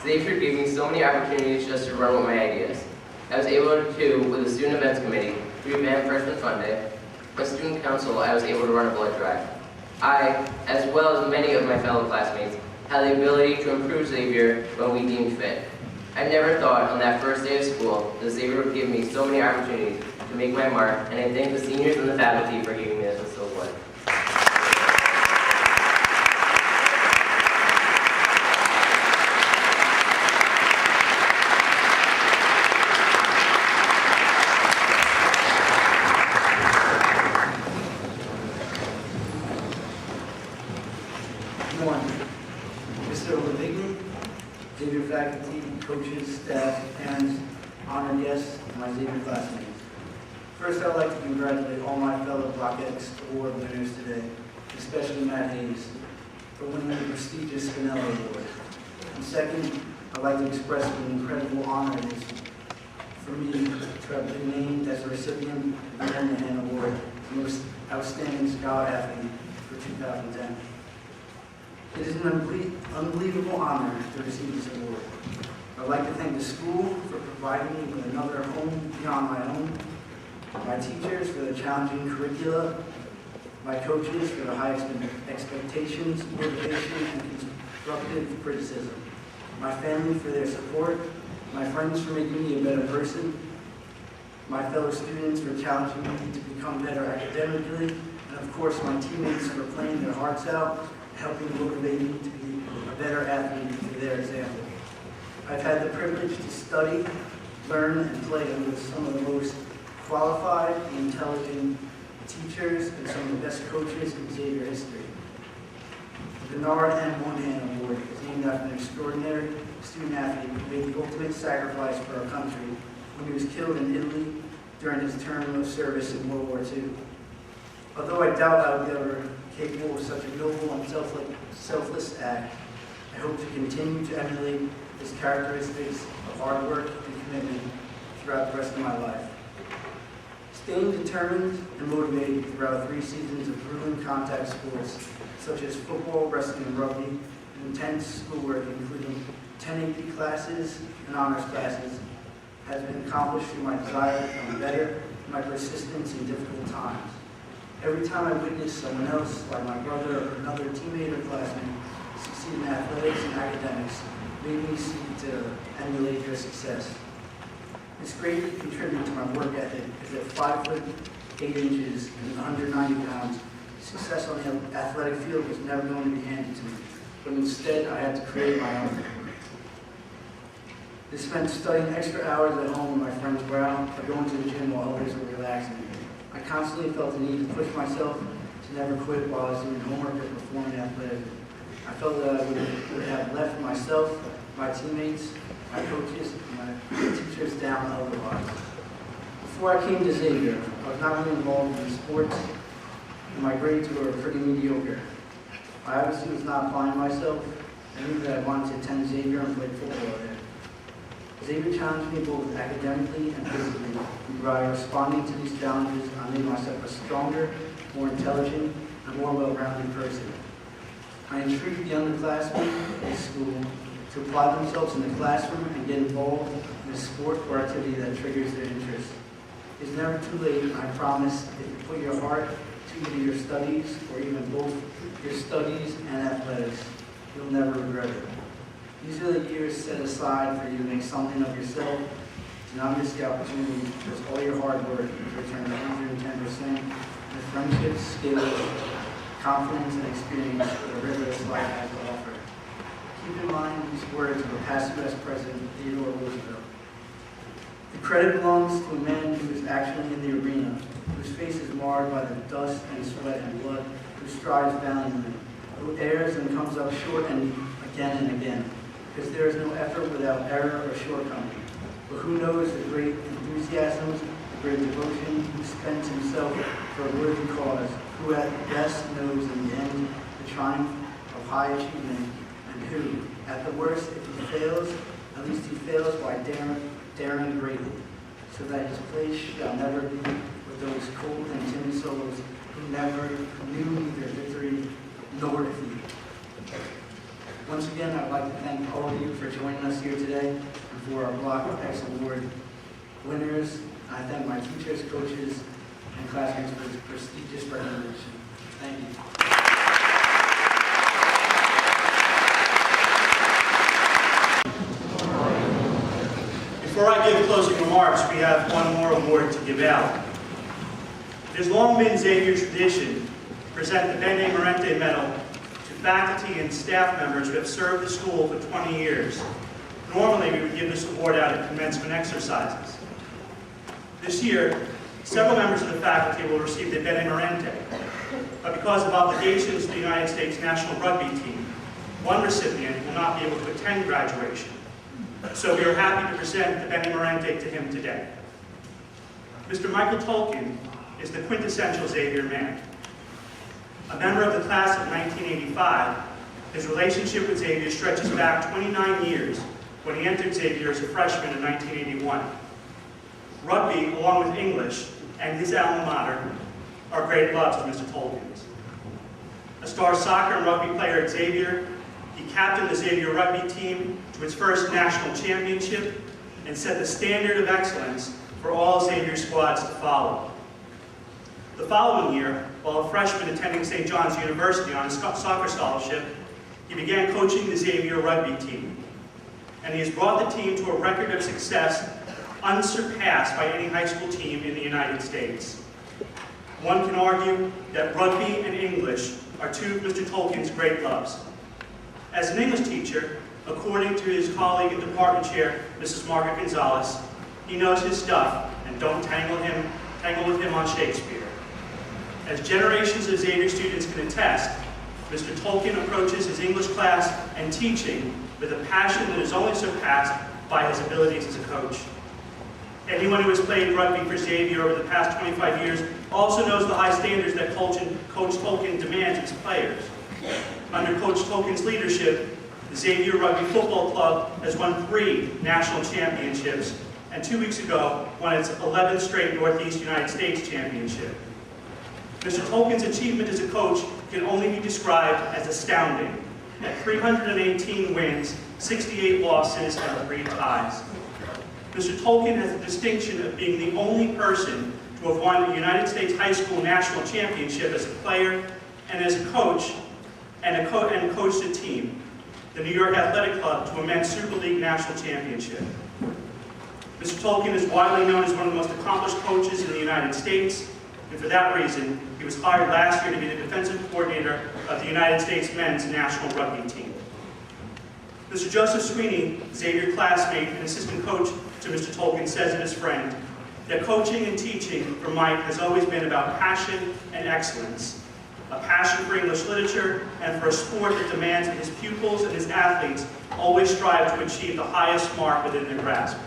Xavier gave me so many opportunities just to run with my ideas. I was able to, with the Student Events Committee, revamp Freshman Fun Day. With Student Council, I was able to run a blood drive. I, as well as many of my fellow classmates, had the ability to improve Xavier when we deemed fit. I never thought on that first day of school that Xavier would give me so many opportunities to make my mark, and I thank the seniors and the faculty for giving me this award. Good morning. Mr. Livigni, Xavier faculty, coaches, staff, parents, honored guests, and my Xavier classmates. First, I'd like to congratulate all my fellow Block X Award winners today, especially Matt Hayes, for winning the prestigious Spinelli Award. And second, I'd like to express what an incredible honor it is for me to have been named as a recipient of the Moynihan Award, Most Outstanding Scholar Athlete for 2010. It is an unbelievable honor to receive this award. I'd like to thank the school for providing me with another home beyond my own, my teachers for the challenging curricula, my coaches for the high expectations, motivation, and constructive criticism, my family for their support, my friends for making me a better person, my fellow students for challenging me to become better academically, and of course my teammates for playing their hearts out, helping motivate me to be a better athlete through their example. I've had the privilege to study, learn, and play with some of the most qualified and intelligent teachers and some of the best coaches in Xavier history. The Bernard M. Moynihan Award is named after an extraordinary student athlete who made the ultimate sacrifice for our country when he was killed in Italy during his term of service in World War II. Although I doubt I will be ever capable of such a noble and selfless act, I hope to continue to emulate his characteristics of hard work and commitment throughout the rest of my life. Staying determined and motivated throughout 3 seasons of grueling contact sports, such as football, wrestling, and rugby, and intense schoolwork, including 10 AP classes and honors classes, has been accomplished through my desire to become better and my persistence in difficult times. Every time I witness someone else, like my brother or another teammate or classmate, succeed in athletics and academics, made me seek to emulate their success. This greatly contributed to my work ethic, as at 5 foot 8 inches and 190 pounds, success on the athletic field was never going to be handed to me, but instead I had to create my own. This meant studying extra hours at home when my friends were out, or going to the gym while others were relaxing. I constantly felt the need to push myself to never quit while I was doing homework or performing athletically. I felt that I would have left myself, my teammates, my coaches, and my teachers down otherwise. Before I came to Xavier, I was not really involved in sports, and my grades were pretty mediocre. I obviously was not applying myself. I knew that I wanted to attend Xavier and play football there. Xavier challenged me both academically and physically, and by responding to these challenges, I made myself a stronger, more intelligent, and more well-rounded person. I intrigued the underclassmen in school to apply themselves in the classroom and get involved in a sport or activity that triggers their interest. It's never too late, and I promise if you put your heart to either your studies or even both your studies and athletics, you'll never regret it. These are the years set aside for you to make something of yourself. Do not miss the opportunity, because all your hard work is returned 110%. The friendships, skills, confidence, and experience that a rigorous life has to offer. Keep in mind these words of a past U.S. President, Theodore Roosevelt. The credit belongs to a man who is actually in the arena, whose face is marred by the dust and sweat and blood, who strives valiantly, who errs and comes up short and again, because there is no effort without error or shortcoming. But who knows the great enthusiasm, the great devotion, who spends himself for a worthy cause, who at best knows in the end the triumph of high achievement, and who, at the worst, if he fails, at least he fails by daring greatly, so that his place shall never be with those cold and timid souls who never knew neither victory nor defeat. Once again, I'd like to thank all of you for joining us here today and for our Block X Award winners. I thank my teachers, coaches, and classmates for this prestigious recognition. Thank you. Before I give closing remarks, we have one more award to give out. It has long been Xavier's tradition to present the Bene Merente Medal to faculty and staff members who have served the school for 20 years. Normally, we would give this award out at commencement exercises. This year, several members of the faculty will receive the Bene Merente, but because of obligations to the United States national rugby team, one recipient will not be able to attend graduation. So we are happy to present the Bene Merente to him today. Mr. Michael Tolkin is the quintessential Xavier man. A member of the class of 1985, his relationship with Xavier stretches back 29 years when he entered Xavier as a freshman in 1981. Rugby, along with English, and his alma mater, are great loves to Mr. Tolkin's. A star soccer and rugby player at Xavier, he captained the Xavier Rugby team to its first national championship and set the standard of excellence for all Xavier squads to follow. The following year, while a freshman attending St. John's University on a soccer scholarship, he began coaching the Xavier Rugby team. And he has brought the team to a record of success unsurpassed by any high school team in the United States. One can argue that rugby and English are two of Mr. Tolkin's great loves. As an English teacher, according to his colleague and department chair, Mrs. Margaret Gonzalez, he knows his stuff, and don't tangle with him on Shakespeare. As generations of Xavier students can attest, Mr. Tolkin approaches his English class and teaching with a passion that is only surpassed by his abilities as a coach. Anyone who has played rugby for Xavier over the past 25 years also knows the high standards that Coach Tolkin demands of his players. Under Coach Tolkin's leadership, the Xavier Rugby Football Club has won 3 national championships, and 2 weeks ago won its 11th straight Northeast United States championship. Mr. Tolkin's achievement as a coach can only be described as astounding, at 318 wins, 68 losses, and 3 ties. Mr. Tolkin has the distinction of being the only person to have won the United States High School National Championship as a player and as a coach, and coached a team, the New York Athletic Club, to a men's Super League National Championship. Mr. Tolkin is widely known as one of the most accomplished coaches in the United States, and for that reason, he was hired last year to be the defensive coordinator of the United States men's national rugby team. Mr. Joseph Sweeney, Xavier classmate and assistant coach to Mr. Tolkin, says of his friend that coaching and teaching for Mike has always been about passion and excellence, a passion for English literature and for a sport that demands that his pupils and his athletes always strive to achieve the highest mark within their grasp.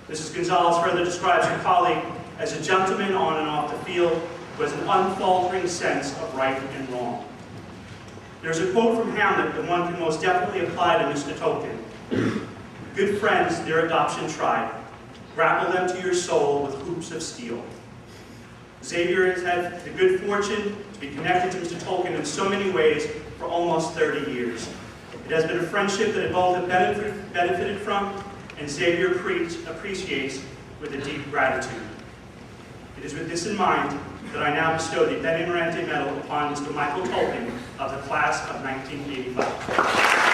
Mrs. Gonzalez further describes her colleague as a gentleman on and off the field who has an unfaltering sense of right and wrong. There's a quote from Hamlet that one can most definitely apply to Mr. Tolkin. Good friends, their adoption tried. Grapple them to your soul with hoops of steel. Xavier has had the good fortune to be connected to Mr. Tolkin in so many ways for almost 30 years. It has been a friendship that both have benefited from, and Xavier appreciates with a deep gratitude. It is with this in mind that I now bestow the Bene Merente Medal upon Mr. Michael Tolkin of the class of 1985.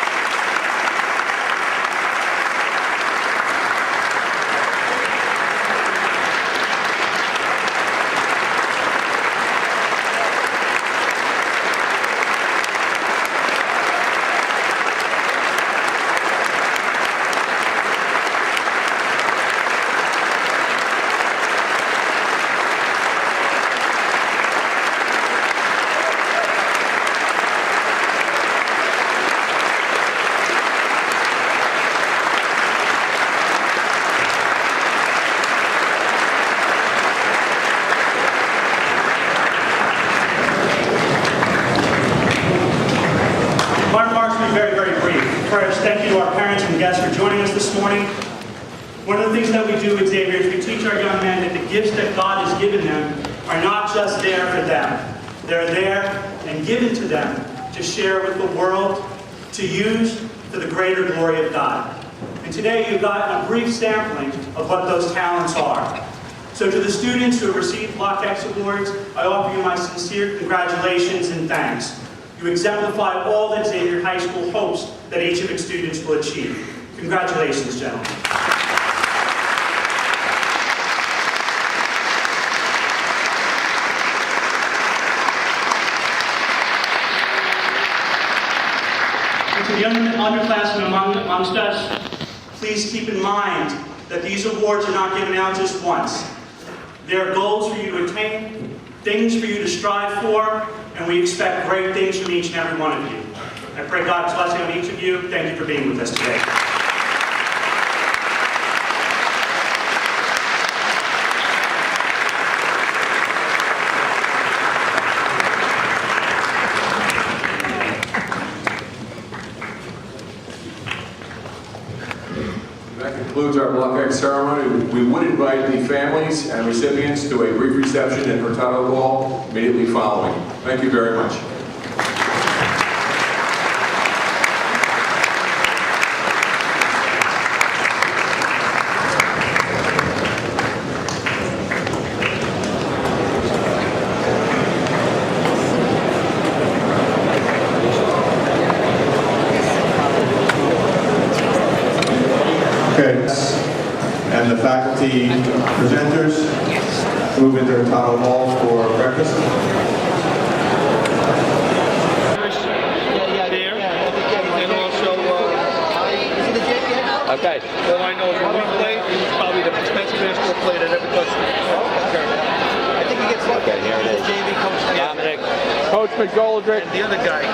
First, thank you to our parents and guests for joining us this morning. One of the things that we do at Xavier is we teach our young men that the gifts that God has given them are not just there for them. They're there and given to them to share with the world, to use for the greater glory of God. And today you've got a brief sampling of what those talents are. So to the students who have received Block X awards, I offer you my sincere congratulations and thanks. You exemplify all that Xavier High School hopes that each of its students will achieve. Congratulations, gentlemen. And to the underclassmen amongst us, please keep in mind that these awards are not given out just once. They're goals for you to attain, things for you to strive for, and we expect great things from each and every one of you. I pray God's blessing on each of you. Thank you for being with us today. That concludes our Block X ceremony. We would invite the families and recipients to a brief reception and Hurtado Hall immediately following. Thank you very much. Okay, and the faculty presenters move into Hurtado Hall for breakfast. There, and also, Okay. all I know is when we played, he was probably the best basketball player that ever touched me. I think he gets lucky. Okay, here it is. The JV coach. Dominic, Coach McGoldrick. The other guy.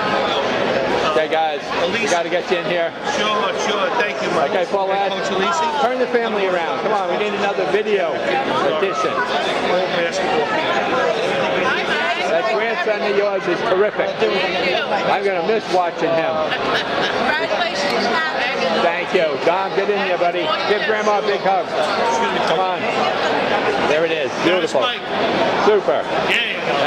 Okay, guys, we got to get you in here. Sure. Thank you, Mike. Okay, Paulette, Coach Alisi. turn the family around. Come on, we need another video edition. All basketball people. That grandson of yours is terrific. I'm going to miss watching him. Congratulations, Pat. Thank you. Dom, get in here, buddy. Give Grandma a big hug. Come on. There it is. Beautiful. Super.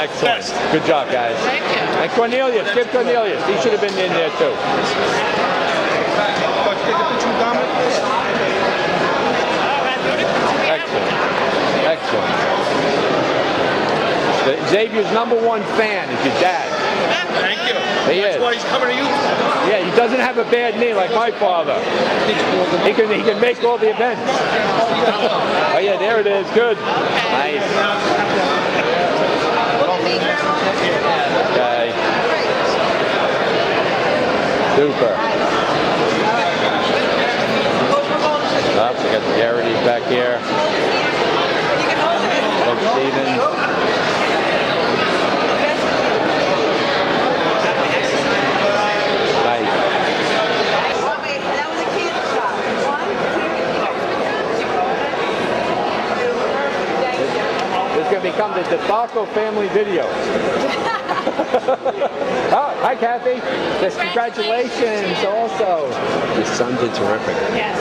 Excellent. Good job, guys. Thank you. And Cornelius, give Cornelius. He should have been in there, too. Coach, take a picture with Dominic. Excellent. Excellent. Xavier's #1 fan is your dad. Thank you. He is. That's why he's coming to you. Yeah, he doesn't have a bad knee like my father. He can make all the events. Oh yeah, there it is. Good. Nice. Okay. Super. Oh, we got the Garrity back here. Coach Stevens. That was a cancer shot. 1, 2, 3. Thank you. become the DeFalco family videos. Oh, hi, Kathy. Just congratulations also. Your son did terrific. Yes.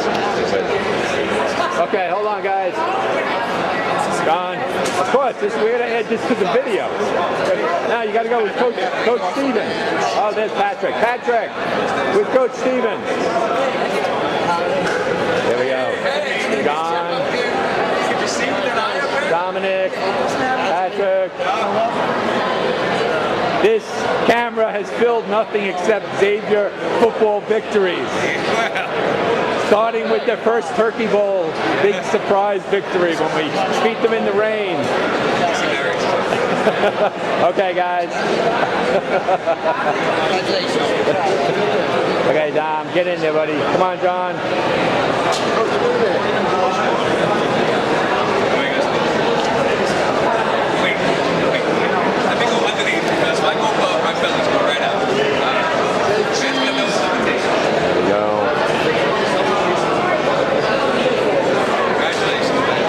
Okay, hold on, guys. John, of course, we're going to add this to the video. Now you got to go with Coach Stevens. Oh, there's Patrick. Patrick, with Coach Stevens. There we go. John, Dominic, Patrick. This camera has filled nothing except Xavier football victories. Starting with their first Turkey Bowl, big surprise victory when we beat them in the rain. Okay, guys. Okay, Dom, get in there, buddy. Come on, John.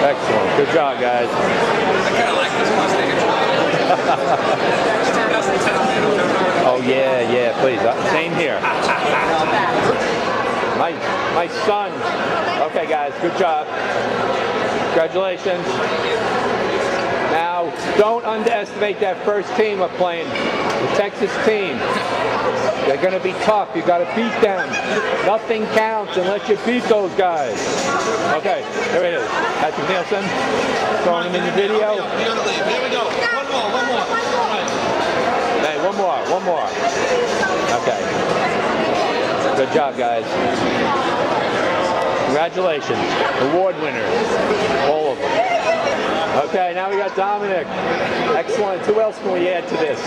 Excellent. Good job, guys. I kind of like this mustache. Oh, yeah, please. Same here. My son. Okay, guys, good job. Congratulations. Now, don't underestimate that first team we're playing, the Texas team. They're going to be tough. You got to beat them. Nothing counts unless you beat those guys. Okay, here it is. Patrick Nielsen throwing him in the video. Here we go. One more. Hey, one more. Okay. Good job, guys. Congratulations. Award winners. All of them. Okay, now we got Dominic. Excellent. Who else can we add to this?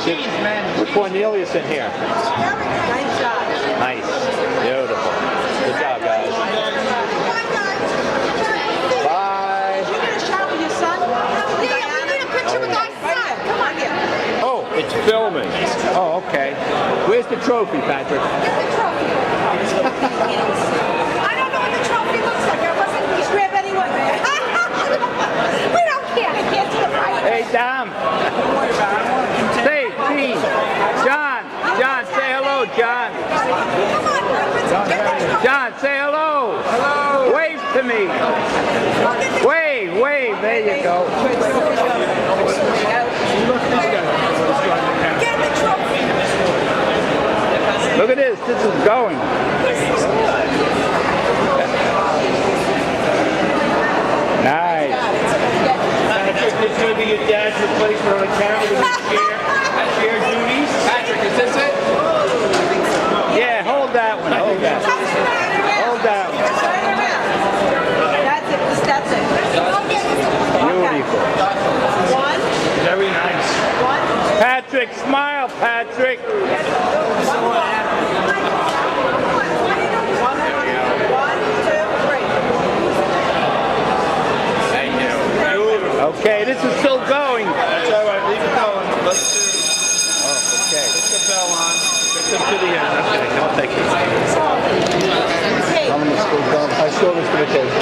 Cheese, man. With Cornelius in here. Nice job. Nice. Beautiful. Good job, guys. Bye. You gonna shower your son? Yeah, we need a picture with our son. Come on here. Oh, it's filming. Oh, okay. Where's the trophy, Patrick? Get the trophy. I don't know what the trophy looks like. I wasn't. Just grab anyone. We don't care. I can't see the price. Hey, Dom. Say, Gene. John, say hello, John. Come on, get the trophy. John, say hello. Hello. Wave to me. Wave. There you go. Get the trophy. Look at this. This is going. Nice. This is going to be your dad's replacement on the camera with his chair duties. Patrick, is this it? Yeah, hold that one. Hold that. Hold that one. That's it. Beautiful. One. Very nice. Patrick, smile, Patrick. Thank you. Okay, this is still going. That's all right. Leave it going. Let's do it. Oh, okay. Put the bell on. Get them to the end. Okay, I'll take it. I'm going to still go. I saw this to the case.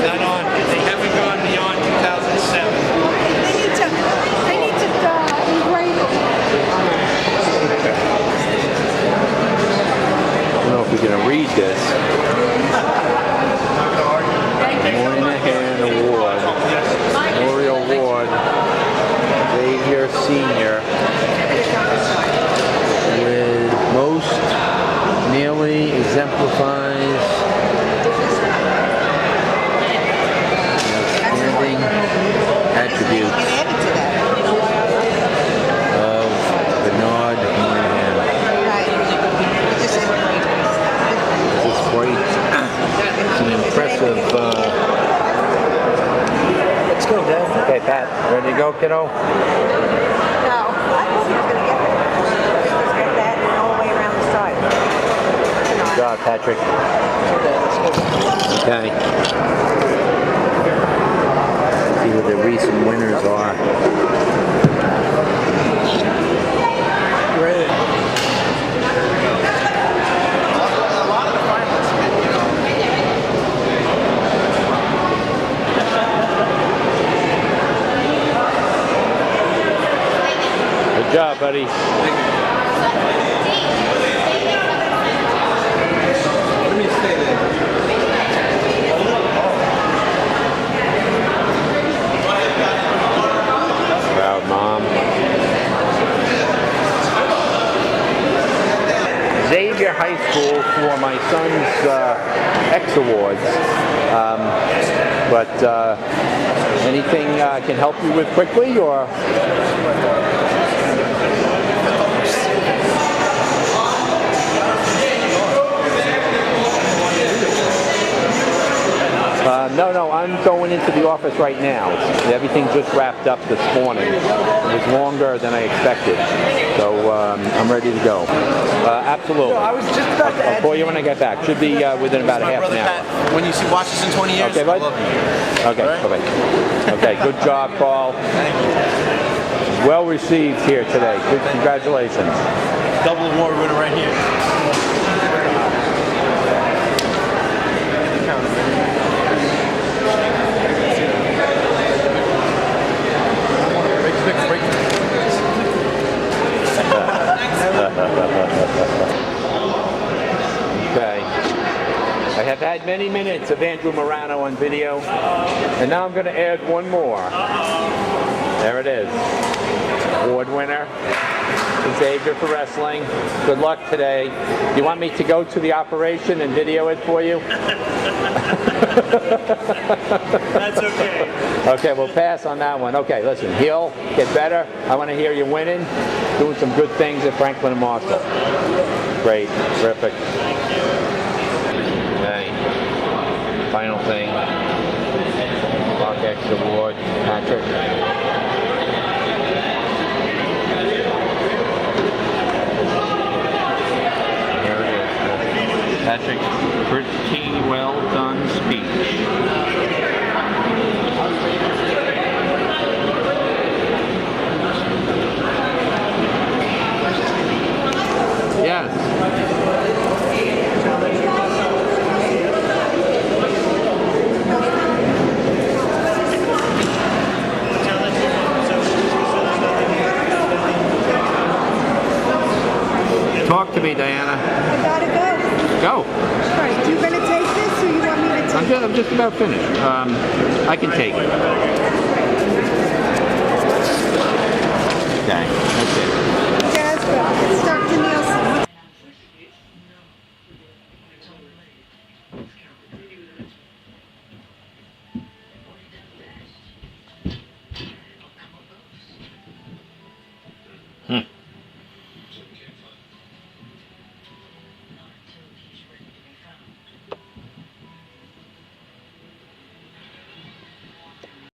Not on. They haven't gone beyond 2007. They need to engrave it. I don't know if we're going to read this. Moynihan Award. Memorial Award. Xavier Senior. With most nearly exemplifies outstanding attributes of Bernard Moynihan. This is quite it's an impressive let's go, Dad. Okay, Pat, ready to go, kiddo? No, I thought he was going to get that all the way around the side. Good job, Patrick. Okay. See who the recent winners are. Great. A lot of the finalists, buddy. Proud mom. Xavier High School for my son's X Awards. But anything I can help you with quickly, or? No, I'm going into the office right now. Everything just wrapped up this morning. It was longer than I expected, so I'm ready to go. Absolutely. I was just about to I'll call you when I get back. Should be within about a half an hour. When you watch this in 20 years, Okay, bud? I love you. Okay, All right? bye-bye. Okay, good job, Paul. Thank you. Well received here today. Good, congratulations. Double award winner right here. Okay. I have had many minutes of Andrew Morano on video, and now I'm going to add one more. There it is. Award winner, Xavier for wrestling. Good luck today. Do you want me to go to the operation and video it for you? That's okay. Okay, we'll pass on that one. Okay, listen, heal, get better. I want to hear you winning, doing some good things at Franklin and Marshall. Great, terrific. Okay, final thing. Block X Award, Patrick. Here it is. Patrick, pretty well done speech. Yes. Talk to me, Diana. I gotta go. Go. All right, you gonna take this or you want me to take it? I'm just about finished. I can take it.